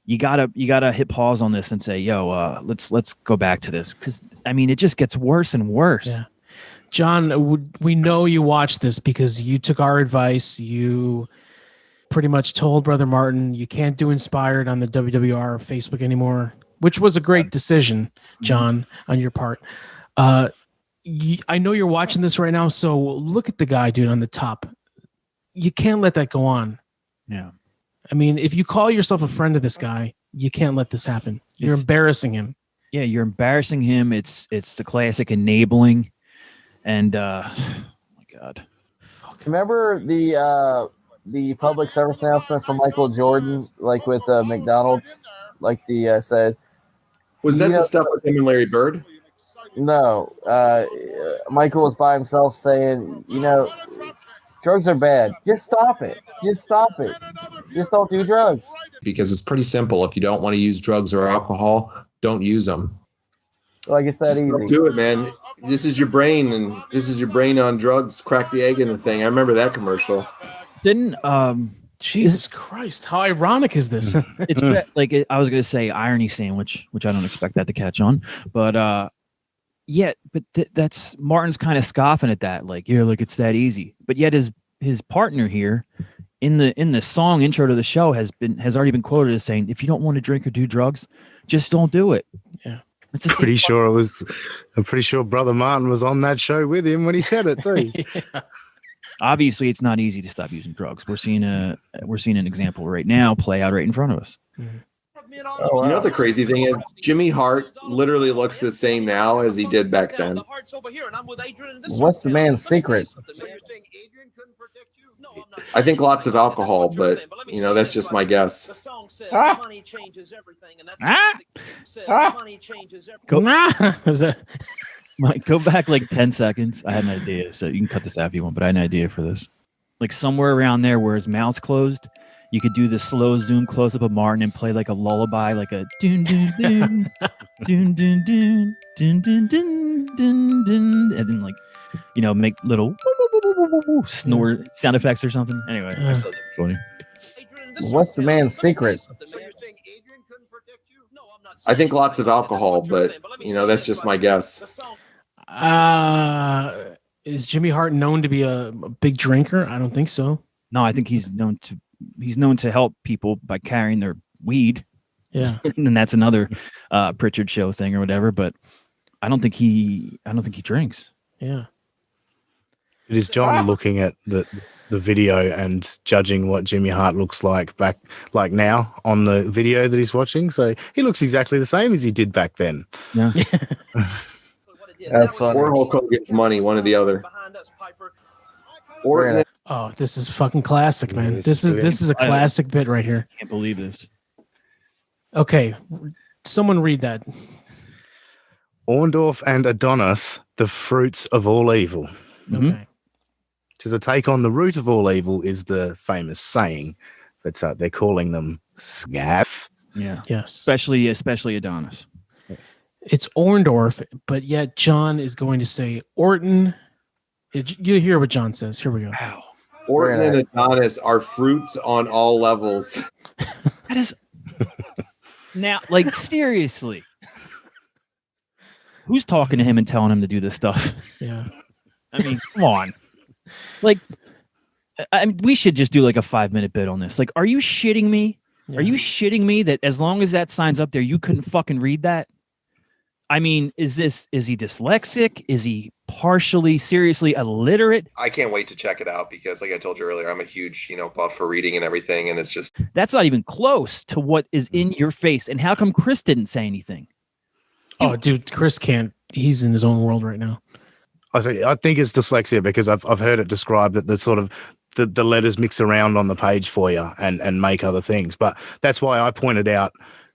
you gotta hit pause on this and say, yo, let's go back to this, because it just gets worse and worse. Yeah. John, we know you watched this because you took our advice. You pretty much told Brother Martin you can't do Inspired on the WWR Facebook anymore, which was a great decision, John, on your part. I know you're watching this right now, so look at the guy, dude, on the top. You can't let that go on. Yeah. If you call yourself a friend of this guy, you can't let this happen. You're embarrassing him. Yeah, you're embarrassing him. It's the classic enabling. And oh my God. Remember the public service announcement from Michael Jordan, like with McDonald's, like the said. Was that the stuff with him and Larry Bird? No, Michael was by himself saying, drugs are bad. Just stop it. Just stop it. Just don't do drugs. Because it's pretty simple. If you don't want to use drugs or alcohol, don't use them. Like it's that easy. Don't do it, man. This is your brain, and this is your brain on drugs. Crack the egg in the thing. I remember that commercial. Didn't Jesus Christ, how ironic is this? It's like I was going to say irony sandwich, which I don't expect that to catch on, but that's Martin's kind of scoffing at that, like, yeah, like it's that easy. But yet his partner here in the song intro to the show has already been quoted as saying, if you don't want to drink or do drugs, just don't do it. Yeah. I'm pretty sure Brother Martin was on that show with him when he said it too. Yeah. Obviously, it's not easy to stop using drugs. We're seeing an example right now play out right in front of us. Mm-hmm. Oh, wow. You know what the crazy thing is? Jimmy Hart literally looks the same now as he did back then. What's the man's secret? I think lots of alcohol, but that's just my guess. Go back like 10 seconds. I had an idea, so you can cut this out if you want, but I had an idea for this. Like somewhere around there where his mouth's closed, you could do the slow zoom close up of Martin and play like a lullaby, like a dun dun dun dun dun dun dun dun dun dun dun, and then make little snore sound effects or something. Anyway, I thought that was funny. What's the man's secret? I think lots of alcohol, but that's just my guess. Is Jimmy Hart known to be a big drinker? I don't think so. No, I think he's known to help people by carrying their weed. Yeah. And that's another Pritchard show thing or whatever, but I don't think he drinks. Yeah. It is John looking at the video and judging what Jimmy Hart looks like now on the video that he's watching. So he looks exactly the same as he did back then. Yeah. That's funny. Or Hulk Hogan's money, one or the other. Oh, this is fucking classic, man. This is a classic bit right here. I can't believe this. Okay, someone read that. Orndorff and Adonis, the fruits of all evil. Okay. Which is a take on the root of all evil is the famous saying, but they're calling them scaff. Yeah. Yes. Especially Adonis. Yes. It's Orndorff, but yet John is going to say Orton. You hear what John says. Here we go. Wow. Orton and Adonis are fruits on all levels. That is now, like, seriously. Who's talking to him and telling him to do this stuff? Yeah. I mean, come on. Like, we should just do like a 5-minute bit on this. Like, are you shitting me? Are you shitting me that as long as that sign's up there, you couldn't fucking read that? I mean, is he dyslexic? Is he partially, seriously illiterate? I can't wait to check it out because, like I told you earlier, I'm a huge, buff for reading and everything, and it's just that's not even close to what is in your face. And how come Chris didn't say anything? Dude, Chris can't. He's in his own world right now. I think it's dyslexia because I've heard it described that the sort of the letters mix around on the page for you and make other things. But that's why I pointed out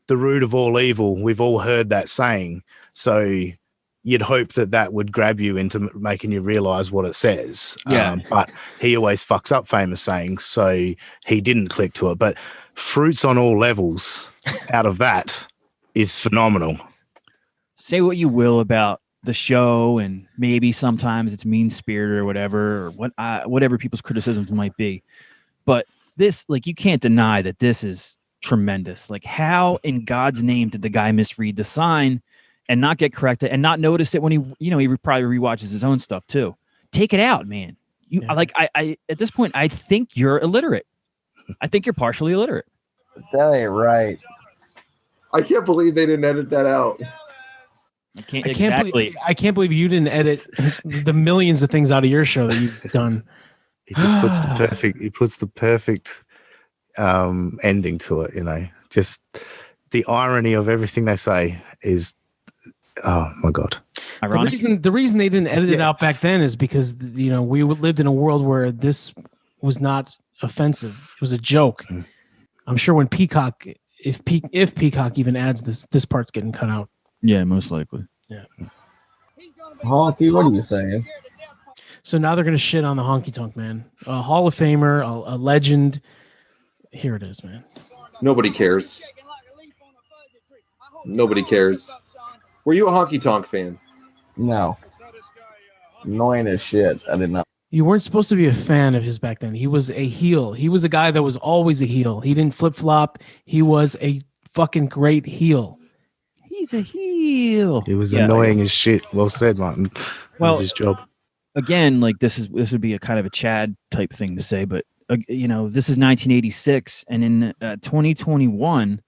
the root of all evil. We've all heard that saying. So you'd hope that would grab you into making you realize what it says. Yeah. But he always fucks up famous sayings. So he didn't click to it. But fruits on all levels out of that is phenomenal. Say what you will about the show, and maybe sometimes it's mean-spirited or whatever, or whatever people's criticisms might be. But this, like, you can't deny that this is tremendous. Like, how in God's name did the guy misread the sign and not get corrected and not notice it when he probably rewatches his own stuff too? Take it out, man. I at this point, I think you're illiterate. I think you're partially illiterate. That ain't right. I can't believe they didn't edit that out. I can't believe you didn't edit the millions of things out of your show that you've done. He just puts the perfect ending to it, Just the irony of everything they say is, oh my God. The reason they didn't edit it out back then is because we lived in a world where this was not offensive. It was a joke. I'm sure when Peacock, if Peacock even adds this part's getting cut out. Yeah, most likely. Yeah. Honky, what are you saying? So now they're going to shit on the Honky Tonk Man. A Hall of Famer, a legend. Here it is, man. Nobody cares. Nobody cares. Were you a Honky Tonk fan? No. Annoying as shit. I did not. You weren't supposed to be a fan of his back then. He was a heel. He was a guy that was always a heel. He didn't flip-flop. He was a fucking great heel. He's a heel. It was annoying as shit. Well said, Martin. That was his job. Again, like this would be a kind of a Chad type thing to say, but this is 1986, and in 2021,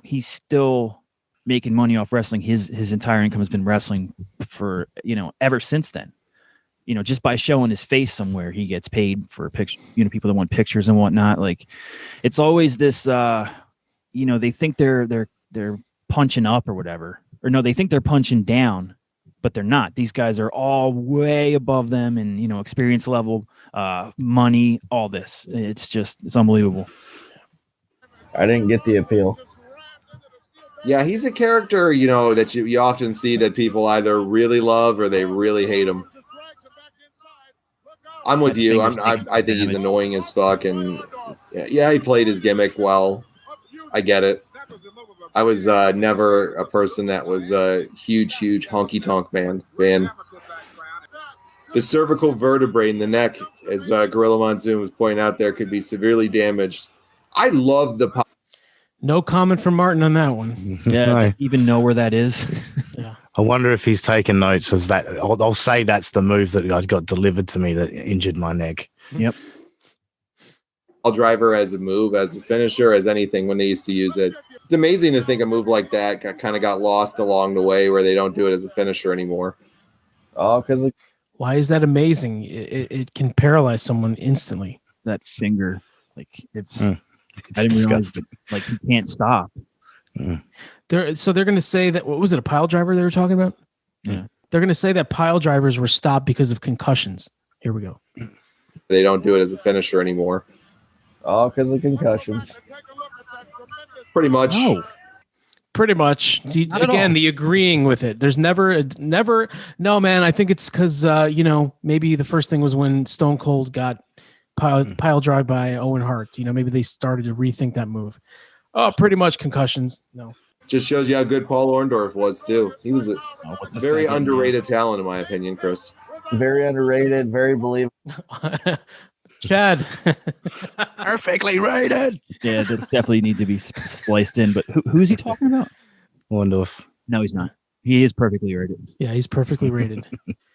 he's still making money off wrestling. His entire income has been wrestling for ever since then. Just by showing his face somewhere, he gets paid for picture. People that want pictures and whatnot. Like, it's always this. They think they're punching up or whatever, or no, they think they're punching down, but they're not. These guys are all way above them in experience level, money, all this. It's unbelievable. I didn't get the appeal. Yeah, he's a character that you often see that people either really love or they really hate him. I'm with you. I think he's annoying as fuck, and yeah, he played his gimmick well. I get it. I was never a person that was a huge Honky Tonk Man fan. The cervical vertebrae in the neck, as Gorilla Monsoon was pointing out there, could be severely damaged. I love the... No comment from Martin on that one. Yeah, No. Even know where that is. Yeah. I wonder if he's taken notes as that. I'll say that's the move that got delivered to me that injured my neck. Yep. Driver as a move, as a finisher, as anything when they used to use it. It's amazing to think a move like that kind of got lost along the way where they don't do it as a finisher anymore. Oh, because why is that amazing? It can paralyze someone instantly. That finger, like it's It's I didn't realize disgusting. that, like, he can't stop. They're going to say that, what was it, a pile driver they were talking about? Yeah. They're going to say that pile drivers were stopped because of concussions. Here we go. They don't do it as a finisher anymore. Oh, because of concussions. Pretty much. No. Pretty much. Not at Again, all. the agreeing with it. There's never. No, man. I think it's because maybe the first thing was when Stone Cold got pile drive by Owen Hart. Maybe they started to rethink that move. Oh, pretty much concussions. No. Just shows you how good Paul Orndorff was too. He was a What's very this guy doing? underrated talent, in my opinion, Chris. Very underrated, very believable. Chad. Perfectly rated. Yeah, that definitely need to be spliced in. But who's he talking about? Orndorff. No, he's not. He is perfectly rated. Yeah, he's perfectly rated.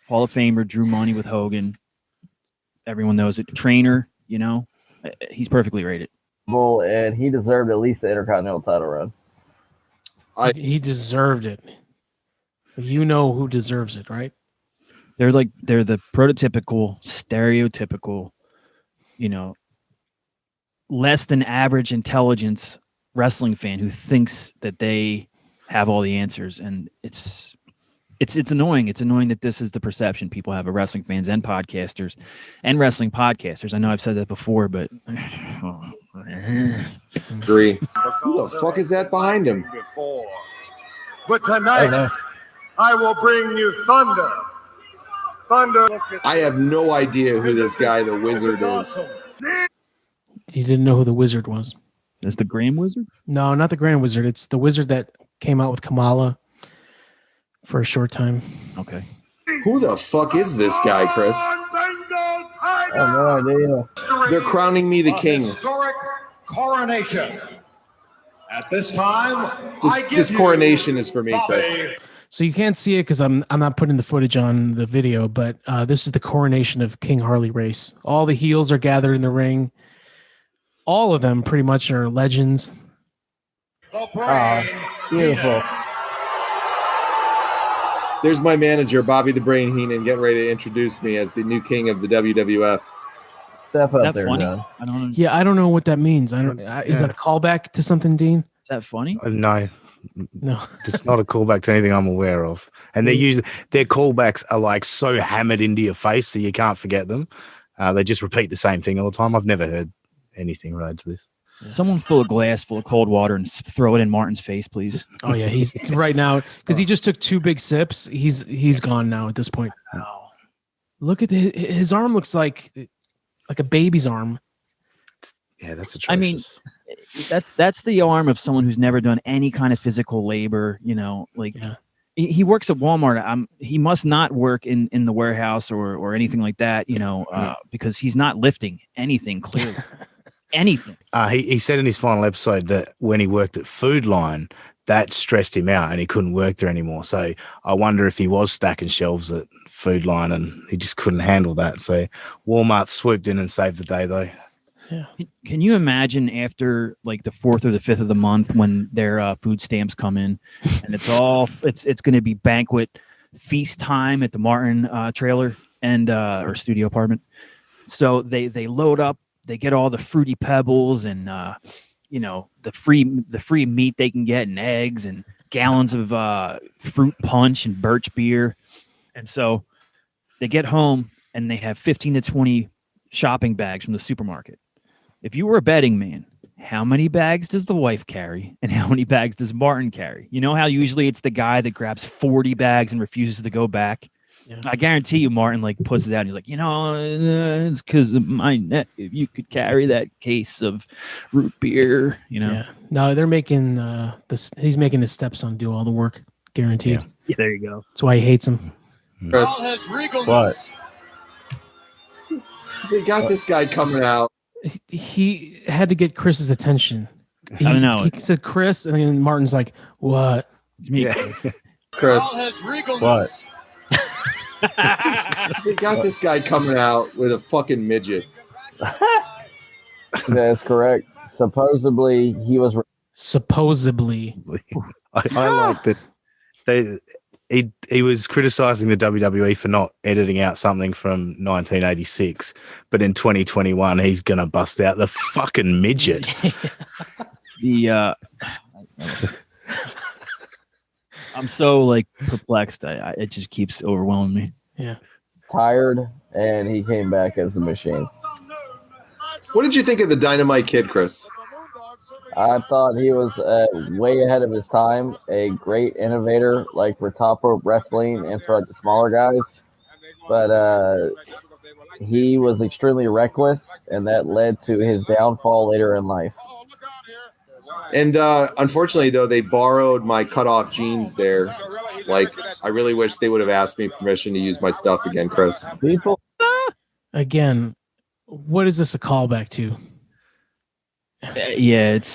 Hall of Famer, drew money with Hogan. Everyone knows it. Trainer, he's perfectly rated. and he deserved at least the Intercontinental title run. He deserved it. You know who deserves it, right? They're the prototypical, stereotypical, less than average intelligence wrestling fan who thinks that they have all the answers, and it's annoying. It's annoying that this is the perception people have of wrestling fans and podcasters and wrestling podcasters. I know I've said that before, but agree. Who the fuck is that behind him? But tonight, I will bring you Thunder. I have no idea who this guy, the Wizard, is. You didn't know who the Wizard was? Is the Grand Wizard? No, not the Grand Wizard. It's the Wizard that came out with Kamala for a short time. Okay. Who the fuck is this guy, Chris? I have no idea. They're crowning me the king. Historic coronation. At this time, this coronation is for me, Chris. So you can't see it because I'm not putting the footage on the video, but this is the coronation of King Harley Race. All the heels are gathered in the ring. All of them pretty much are legends. Beautiful. There's my manager, Bobby the Brain Heenan, getting ready to introduce me as the new king of the WWF. Step up there, John. I don't know. Yeah, I don't know what that means. I don't. Is that a callback to something, Dean? Is that funny? No. No. It's not a callback to anything I'm aware of. And their callbacks are like so hammered into your face that you can't forget them. They just repeat the same thing all the time. I've never heard anything related to this. Someone fill a glass full of cold water and throw it in Martin's face, please. Oh yeah, he's right now because he just took 2 big sips. He's gone now at this point. Oh. Look at his arm. Looks like a baby's arm. Yeah, that's atrocious. I mean, that's the arm of someone who's never done any kind of physical labor. He works at Walmart. He must not work in the warehouse or anything like that. Because he's not lifting anything clearly. Anything. He said in his final episode that when he worked at Food Line, that stressed him out and he couldn't work there anymore. So I wonder if he was stacking shelves at Food Line and he just couldn't handle that. So Walmart swooped in and saved the day, though. Yeah. Can you imagine after like the 4th or the 5th of the month when their food stamps come in and it's going to be banquet feast time at the Martin trailer and or studio apartment. So they load up. They get all the Fruity Pebbles and the free meat they can get and eggs and gallons of fruit punch and birch beer. And so they get home and they have 15 to 20 shopping bags from the supermarket. If you were a betting man, how many bags does the wife carry and how many bags does Martin carry? You know how usually it's the guy that grabs 40 bags and refuses to go back? Yeah. I guarantee you Martin pusses out and he's like, it's because of my net. If you could carry that case of root beer, Yeah. No, they're making he's making his stepson do all the work, guaranteed. Yeah, there you go. That's why he hates him. What? They got this guy coming out. He had to get Chris's attention. I don't know. He said Chris, and then Martin's like, "What?" It's me, Chris. What? They got this guy coming out with a fucking midget. That's correct. Supposedly, he was. Supposedly, I like that. He was criticizing the WWE for not editing out something from 1986, but in 2021 he's gonna bust out the fucking midget. I'm so perplexed. It just keeps overwhelming me. Yeah, tired, and he came back as a machine. What did you think of the Dynamite Kid, Chris? I thought he was way ahead of his time, a great innovator, for top rope wrestling and for the smaller guys. But he was extremely reckless, and that led to his downfall later in life. And unfortunately, though, they borrowed my cutoff jeans there. I really wish they would have asked me permission to use my stuff again, Chris. People. Again, what is this a callback to? Yeah, it's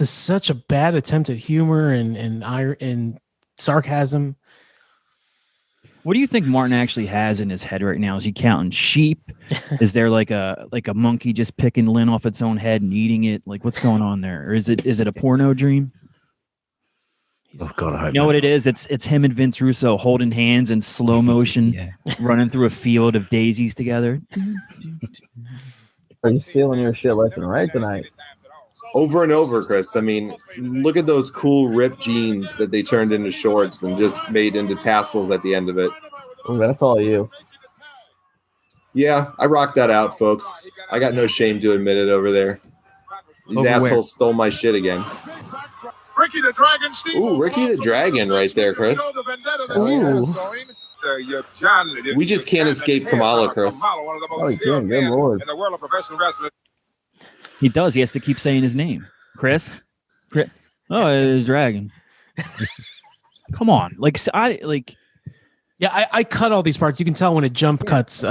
such a bad attempt at humor and sarcasm. What do you think Martin actually has in his head right now? Is he counting sheep? Is there like a monkey just picking lint off its own head and eating it? Like, what's going on there? Or is it a porno dream? Oh God, I hope you know what it is? It's him and Vince Russo holding hands in slow motion, running through a field of daisies together. Are you stealing your shit left and right tonight? Over and over, Chris. I mean, look at those cool ripped jeans that they turned into shorts and just made into tassels at the end of it. Ooh, that's all you. Yeah, I rocked that out, folks. I got no shame to admit it over there. These assholes stole my shit again. Ricky the Dragon, Steve. Ooh, Ricky the Dragon right there, Chris. Ooh. We just can't escape Kamala, Chris. Oh, you can. Good Lord. In the world of professional wrestling. He does. He has to keep saying his name. Chris. Oh, Dragon. Come on. I cut all these parts. You can tell when it jump cuts.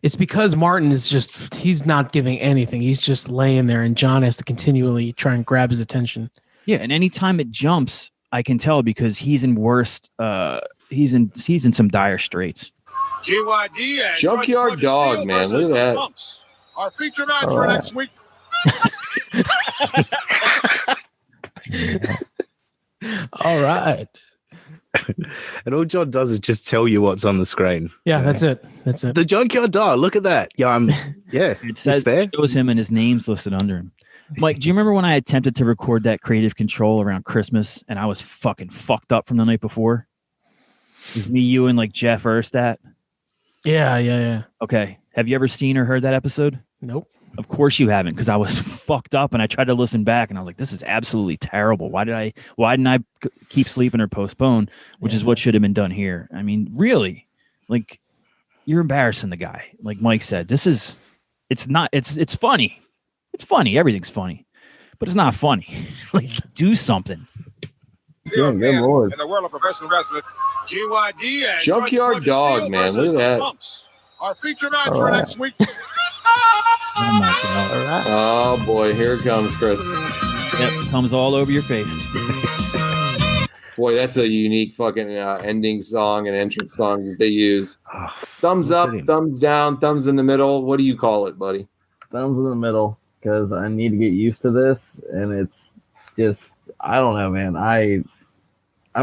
It's because Martin is he's not giving anything. He's just laying there, and John has to continually try and grab his attention. Yeah, and anytime it jumps, I can tell because he's in he's in some dire straits. GYD and Junkyard Dog, man. Look at that. Our feature match for next week. All right. And all John does is just tell you what's on the screen. Yeah, that's it. That's it. The Junkyard Dog. Look at that. Yeah, It says there. It was him and his name's listed under him. Mike, do you remember when I attempted to record that Creative Control around Christmas and I was fucking fucked up from the night before? It was me, you, and like Jeff Erstat. Yeah. Okay. Have you ever seen or heard that episode? Nope. Of course you haven't, because I was fucked up and I tried to listen back and I was like, this is absolutely terrible. Why didn't I keep sleeping or postpone, which is what should have been done here. I mean, really, like, you're embarrassing the guy. Like Mike said, it's funny. It's funny. Everything's funny, but it's not funny. Like, do something. Yeah, good Lord. In the world of professional wrestling, GYD and Junkyard Dog, man. Look at that. Our feature match for next week. Oh my God. All right. Oh boy, here it comes, Chris. Yep, comes all over your face. Boy, that's a unique fucking ending song and entrance song that they use. Thumbs up, thumbs down, thumbs in the middle. What do you call it, buddy? Thumbs in the middle, because I need to get used to this, and it's just, I don't know, man. I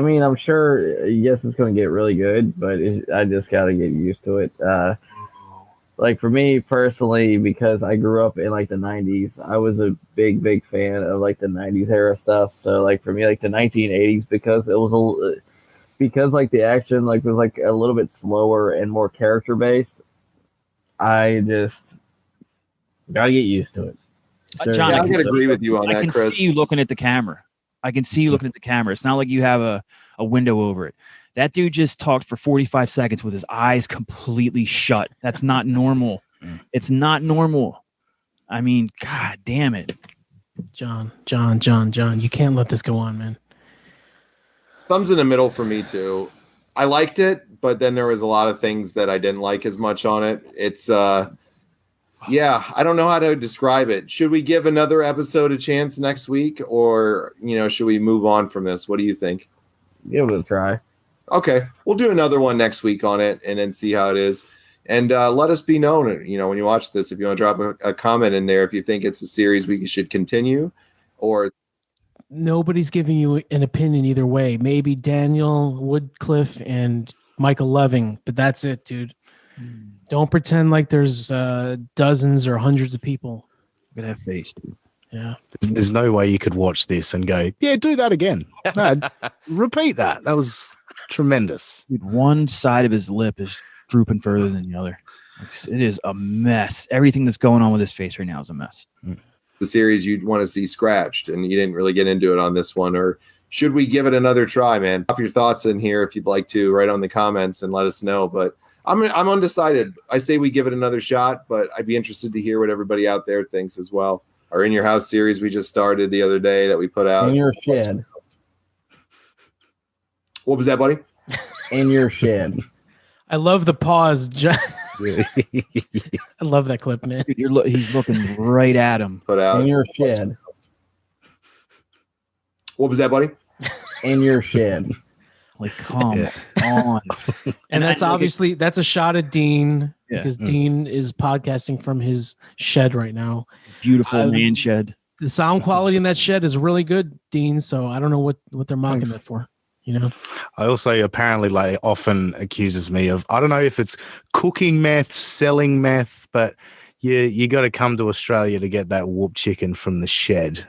mean, I'm sure, yes, it's going to get really good, but I just got to get used to it. Like, for me personally, because I grew up in, like, the 90s, I was a big fan of, like, the 90s era stuff. So, like, for me, like, the 1980s, because it was like, the action, like, was, like, a little bit slower and more character-based, I just got to get used to it. John, I can agree with you on that, Chris. I can see you looking at the camera. It's not like you have a window over it. That dude just talked for 45 seconds with his eyes completely shut. That's not normal. It's not normal. I mean, God damn it. John, you can't let this go on, man. Thumbs in the middle for me too. I liked it, but then there was a lot of things that I didn't like as much on it. It's I don't know how to describe it. Should we give another episode a chance next week, or should we move on from this? What do you think? Give it a try. Okay, we'll do another one next week on it and then see how it is. And let us be known, when you watch this, if you want to drop a comment in there, if you think it's a series we should continue, or nobody's giving you an opinion either way. Maybe Daniel Woodcliffe and Michael Loving, but that's it, dude. Don't pretend like there's dozens or hundreds of people. Look at that face, dude. Yeah. There's no way you could watch this and go, yeah, do that again. No, repeat that. That was tremendous. Dude, one side of his lip is drooping further than the other. It is a mess. Everything that's going on with his face right now is a mess. The series you'd want to see scratched, and you didn't really get into it on this one. Or should we give it another try, man? Drop your thoughts in here if you'd like to, right on the comments, and let us know. But I'm undecided. I say we give it another shot, but I'd be interested to hear what everybody out there thinks as well. Our In Your House series we just started the other day that we put out. In Your Shed. What was that, buddy? In Your Shed. I love the pause. I love that clip, man. Dude, he's looking right at him. Put out. In Your Shed. What was that, buddy? In Your Shed. Like, come on. And that's obviously that's a shot at Dean Yeah. because Dean is podcasting from his shed right now. Beautiful man shed. The sound quality in that shed is really good, Dean. So I don't know what they're mocking that for. You know, I also apparently like often accuses me of, I don't know if it's cooking meth, selling meth, but you got to come to Australia to get that whoop chicken from the shed.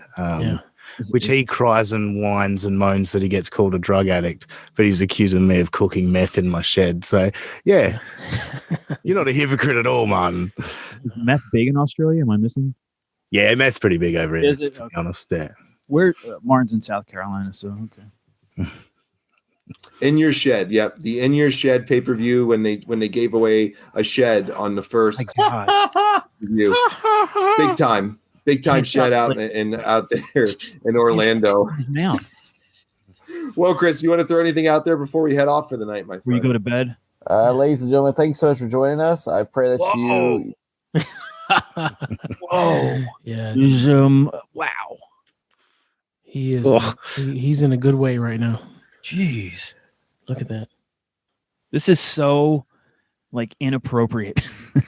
Which he cries and whines and moans that he gets called a drug addict, but he's accusing me of cooking meth in my shed. So, yeah, you're not a hypocrite at all, Martin. Is meth big in Australia? Am I missing? Yeah, meth's pretty big over here, Is it? to be honest. Yeah. Where Martin's in South Carolina, so okay. In Your Shed, yep. The In Your Shed pay-per-view when they gave away a shed on the first review. Big time shed out there in Orlando. Well, Chris, you want to throw anything out there before we head off for the night, my friend? Will you go to bed? Ladies and gentlemen, thanks so much for joining us. I pray that you. Whoa! Yeah. Wow. He is. He's in a good way right now. Jeez, look at that. This is so like inappropriate.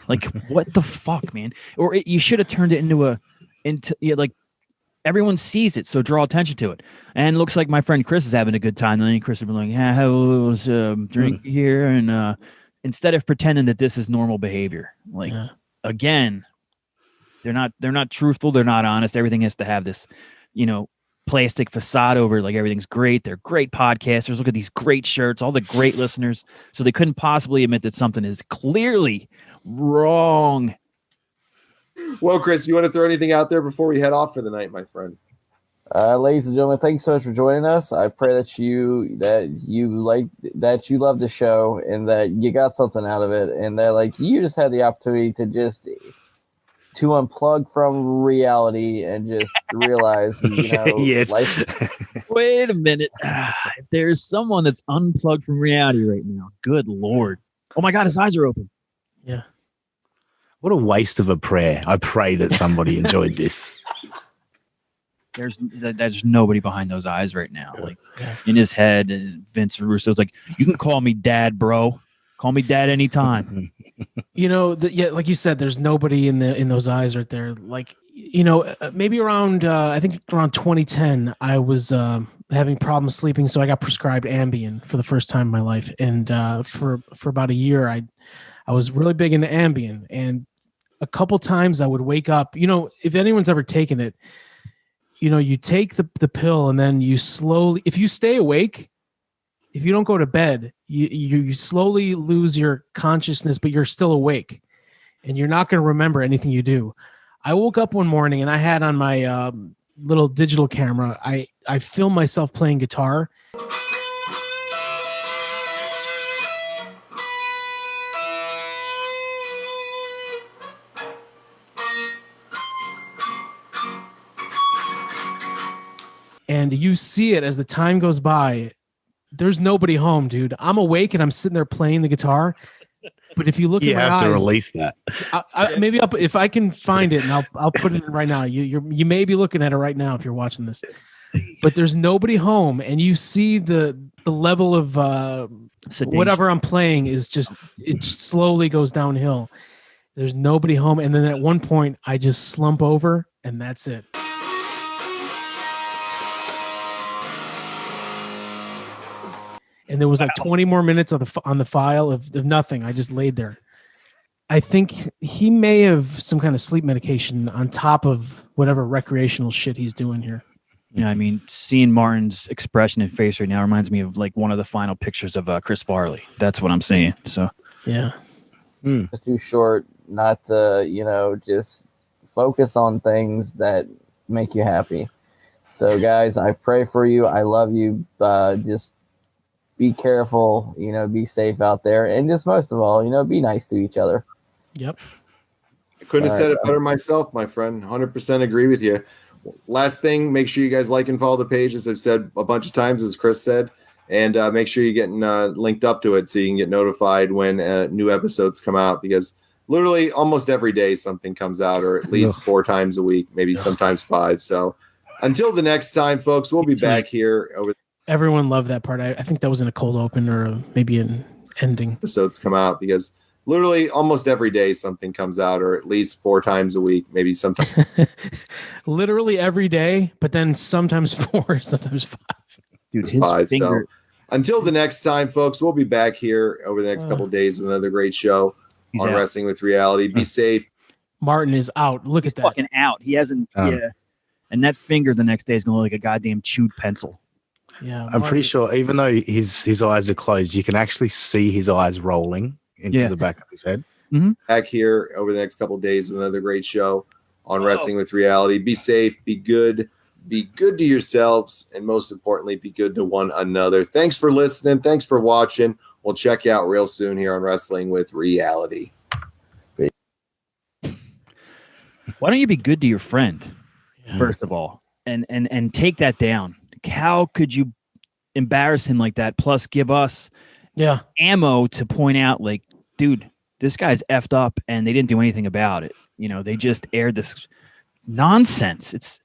Like, what the fuck, man? Or you should have turned it into like everyone sees it, so draw attention to it. And it looks like my friend Chris is having a good time. And then Chris will be like, "Yeah, how was drink here?" And instead of pretending that this is normal behavior, like again, they're not truthful. They're not honest. Everything has to have this, plastic facade over it, like everything's great. They're great podcasters. Look at these great shirts, all the great listeners. So they couldn't possibly admit that something is clearly wrong. Well, Chris, you want to throw anything out there before we head off for the night, my friend? Ladies and gentlemen, thanks so much for joining us. I pray that you love the show and that you got something out of it, and that you just had the opportunity to unplug from reality and just realize, yes. life. Wait a minute. If there's someone that's unplugged from reality right now, good Lord. Oh my God, his eyes are open. Yeah. What a waste of a prayer. I pray that somebody enjoyed this. There's nobody behind those eyes right now. Like in his head, Vince Russo's like, "You can call me dad, bro. Call me dad anytime." Like you said, there's nobody in those eyes right there. Like, maybe around I think around 2010, I was having problems sleeping, so I got prescribed Ambien for the first time in my life. And for about a year, I was really big into Ambien, and a couple times I would wake up. If anyone's ever taken it, you take the pill and then you slowly, if you stay awake, if you don't go to bed, you slowly lose your consciousness, but you're still awake, and you're not going to remember anything you do. I woke up one morning and I had on my little digital camera, I filmed myself playing guitar. And you see it as the time goes by. There's nobody home, dude. I'm awake and I'm sitting there playing the guitar. But if you look at my eyes, you have to release that. Maybe if I can find it, and I'll put it in right now. You may be looking at it right now if you're watching this. But there's nobody home, and you see the level of whatever I'm playing is just, it slowly goes downhill. There's nobody home, and then at one point I just slump over, and that's it. And there was like 20 more minutes on the file of nothing. I just laid there. I think he may have some kind of sleep medication on top of whatever recreational shit he's doing here. Yeah, I mean, seeing Martin's expression and face right now reminds me of like one of the final pictures of Chris Farley. That's what I'm saying. So yeah, it's too short not to just focus on things that make you happy. So guys, I pray for you. I love you. Just be careful, be safe out there. And just most of all, be nice to each other. Yep. I couldn't have said it better myself, my friend. 100% agree with you. Last thing, make sure you guys like and follow the page, as I've said a bunch of times, as Chris said. And make sure you're getting linked up to it so you can get notified when new episodes come out, because literally almost every day something comes out, or at least 4 times a week, maybe sometimes 5. So until the next time, folks, we'll be back here over Everyone loved that part. I think that was in a cold open or maybe an ending. Episodes come out because literally almost every day something comes out, or at least 4 times a week, maybe sometimes. Literally every day, but then sometimes 4, sometimes 5. Dude, his 5. finger. So until the next time, folks, we'll be back here over the next couple of days with another great show on out. Wrestling with Reality. Be safe. Martin is out. Look He's at that. fucking out. He hasn't. Yeah. And that finger the next day is going to look like a goddamn chewed pencil. Yeah, I'm pretty sure even though his eyes are closed, you can actually see his eyes rolling into the back of his head. Mm-hmm. Back here over the next couple of days with another great show on Wrestling with Reality. Be safe, be good to yourselves, and most importantly, be good to one another. Thanks for listening. Thanks for watching. We'll check you out real soon here on Wrestling with Reality. Why don't you be good to your friend, first of all, and take that down? How could you embarrass him like that? Plus, give us ammo to point out, like, dude, this guy's effed up, and they didn't do anything about it. You know, they just aired this nonsense.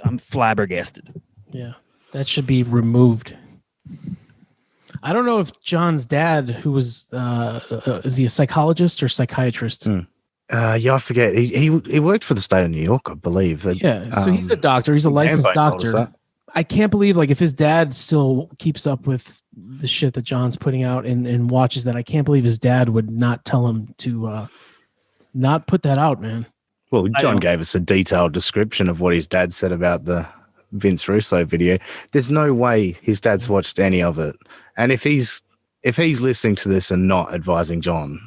I'm flabbergasted. Yeah, that should be removed. I don't know if John's dad, who was is he a psychologist or psychiatrist? I forget. He worked for the state of New York, I believe. So he's a doctor. He's a licensed doctor. I can't believe, like, if his dad still keeps up with the shit that John's putting out and watches that, I can't believe his dad would not tell him to not put that out, man. Well, John gave us a detailed description of what his dad said about the Vince Russo video. There's no way his dad's watched any of it. And if he's listening to this and not advising John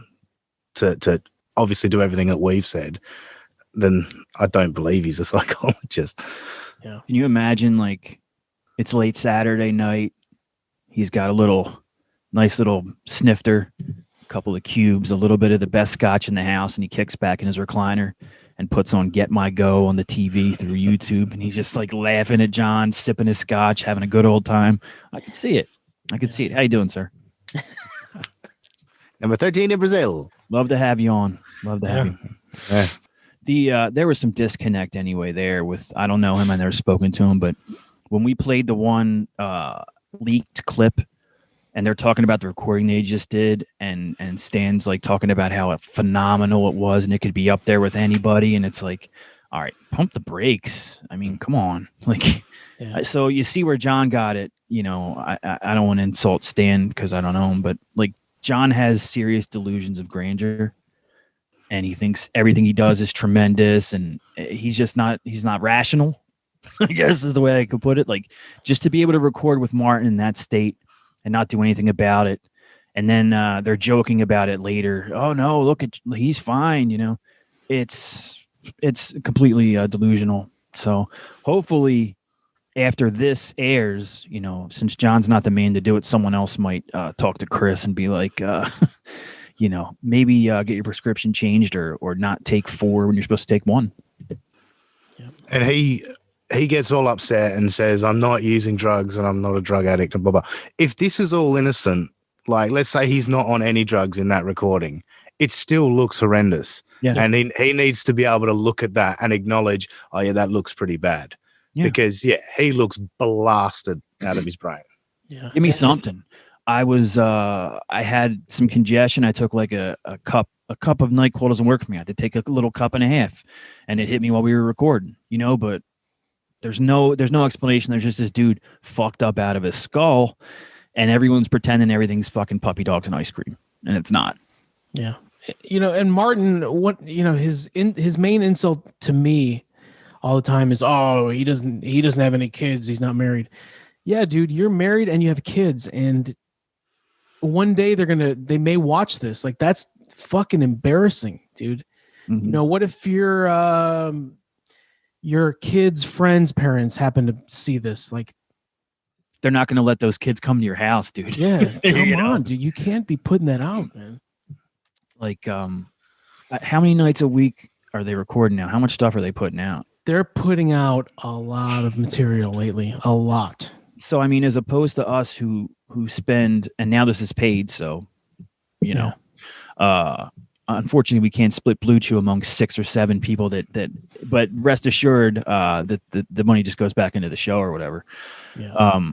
to obviously do everything that we've said, then I don't believe he's a psychologist. Yeah. Can you imagine, like, it's late Saturday night, he's got a nice little snifter, a couple of cubes, a little bit of the best scotch in the house, and he kicks back in his recliner and puts on Get My Go on the TV through YouTube, and he's just like laughing at John, sipping his scotch, having a good old time. I could see it. How you doing, sir? Number 13 in Brazil. Love to have you on. Love to have you. Yeah. There was some disconnect anyway there with, I don't know him, I never spoken to him, but when we played the one leaked clip and they're talking about the recording they just did, and Stan's like talking about how phenomenal it was and it could be up there with anybody, and it's like, all right, pump the brakes. I mean, come on. Like, so you see where John got it. You know, I don't want to insult Stan because I don't know him, but like, John has serious delusions of grandeur, and he thinks everything he does is tremendous, and he's not rational, I guess is the way I could put it. Like, just to be able to record with Martin in that state and not do anything about it. And then they're joking about it later. Oh no, look he's fine. You know, it's completely delusional. So hopefully after this airs, you know, since John's not the man to do it, someone else might talk to Chris and be like, you know, maybe get your prescription changed or not take 4 when you're supposed to take 1. And he gets all upset and says, I'm not using drugs and I'm not a drug addict and blah, blah. If this is all innocent, like, let's say he's not on any drugs in that recording, it still looks horrendous. Yeah. And he needs to be able to look at that and acknowledge, oh yeah, that looks pretty bad. Yeah. Because he looks blasted out of his brain. Yeah. Give me something. I had some congestion. I took like a cup of NyQuil doesn't work for me. I had to take a little cup and a half, and it hit me while we were recording, you know, but there's no explanation. There's just this dude fucked up out of his skull, and everyone's pretending everything's fucking puppy dogs and ice cream, and it's not. Yeah. You know, and Martin, his main insult to me all the time is, oh, he doesn't have any kids. He's not married. Yeah, dude, you're married and you have kids, and one day they may watch this. Like, that's fucking embarrassing, dude. Mm-hmm. You know, what if your kids' friends' parents happen to see this? Like, they're not going to let those kids come to your house, dude. Yeah, come on, dude. You can't be putting that out, man. Like, how many nights a week are they recording now? How much stuff are they putting out? They're putting out a lot of material lately. A lot. So, I mean, as opposed to us who spend, and now this is paid, so, you know, unfortunately, we can't split Blue Chew among 6 or 7 people but rest assured that the money just goes back into the show or whatever. Yeah.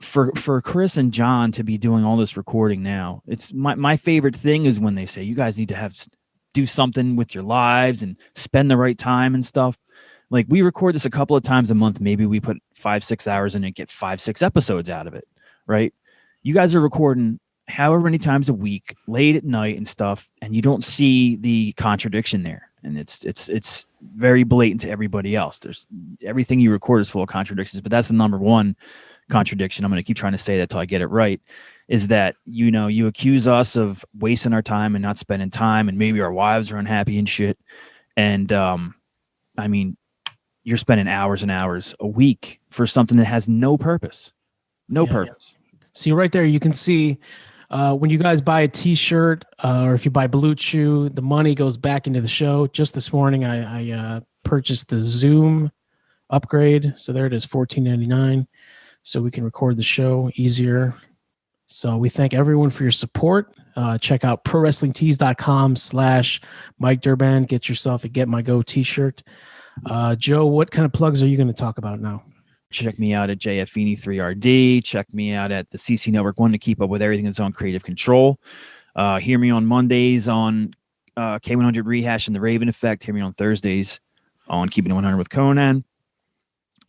For Chris and John to be doing all this recording now, it's my favorite thing is when they say you guys need to do something with your lives and spend the right time and stuff. Like, we record this a couple of times a month. Maybe we put 5-6 hours in and get 5-6 episodes out of it, right? You guys are recording however many times a week, late at night and stuff, and you don't see the contradiction there. And it's very blatant to everybody else. There's everything you record is full of contradictions, but that's the number one contradiction. I'm going to keep trying to say that till I get it right, is that, you accuse us of wasting our time and not spending time, and maybe our wives are unhappy and shit. And I mean, you're spending hours and hours a week for something that has no purpose. No purpose. See, right there, you can see when you guys buy a T-shirt or if you buy Blue Chew, the money goes back into the show. Just this morning, I purchased the Zoom upgrade. So there it is, $14.99. So we can record the show easier. So we thank everyone for your support. Check out prowrestlingtees.com/Mike Durban. Get yourself a Get My Go T-shirt. Joe, what kind of plugs are you going to talk about now? Check me out at JFFeeney3RD. Check me out at the CC Network 1 to keep up with everything that's on Creative Control. Hear me on Mondays on K100 Rehash and The Raven Effect. Hear me on Thursdays on Keeping It 100 with Conan.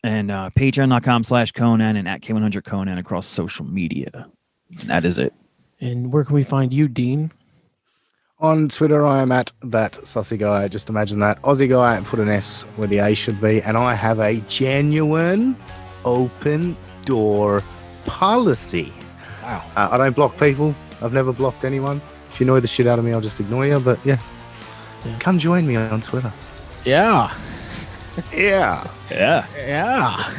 And patreon.com/Conan and at K100 Conan across social media. And that is it. And where can we find you, Dean? On Twitter, I am at that Aussie Guy. Just imagine that. Aussie Guy, and put an S where the A should be. And I have a genuine open door policy. Wow. I don't block people. I've never blocked anyone. If you annoy the shit out of me, I'll just ignore you. But yeah. Come join me on Twitter. Yeah. Yeah. Yeah. Yeah.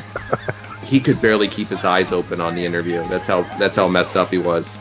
He could barely keep his eyes open on the interview. That's how messed up he was.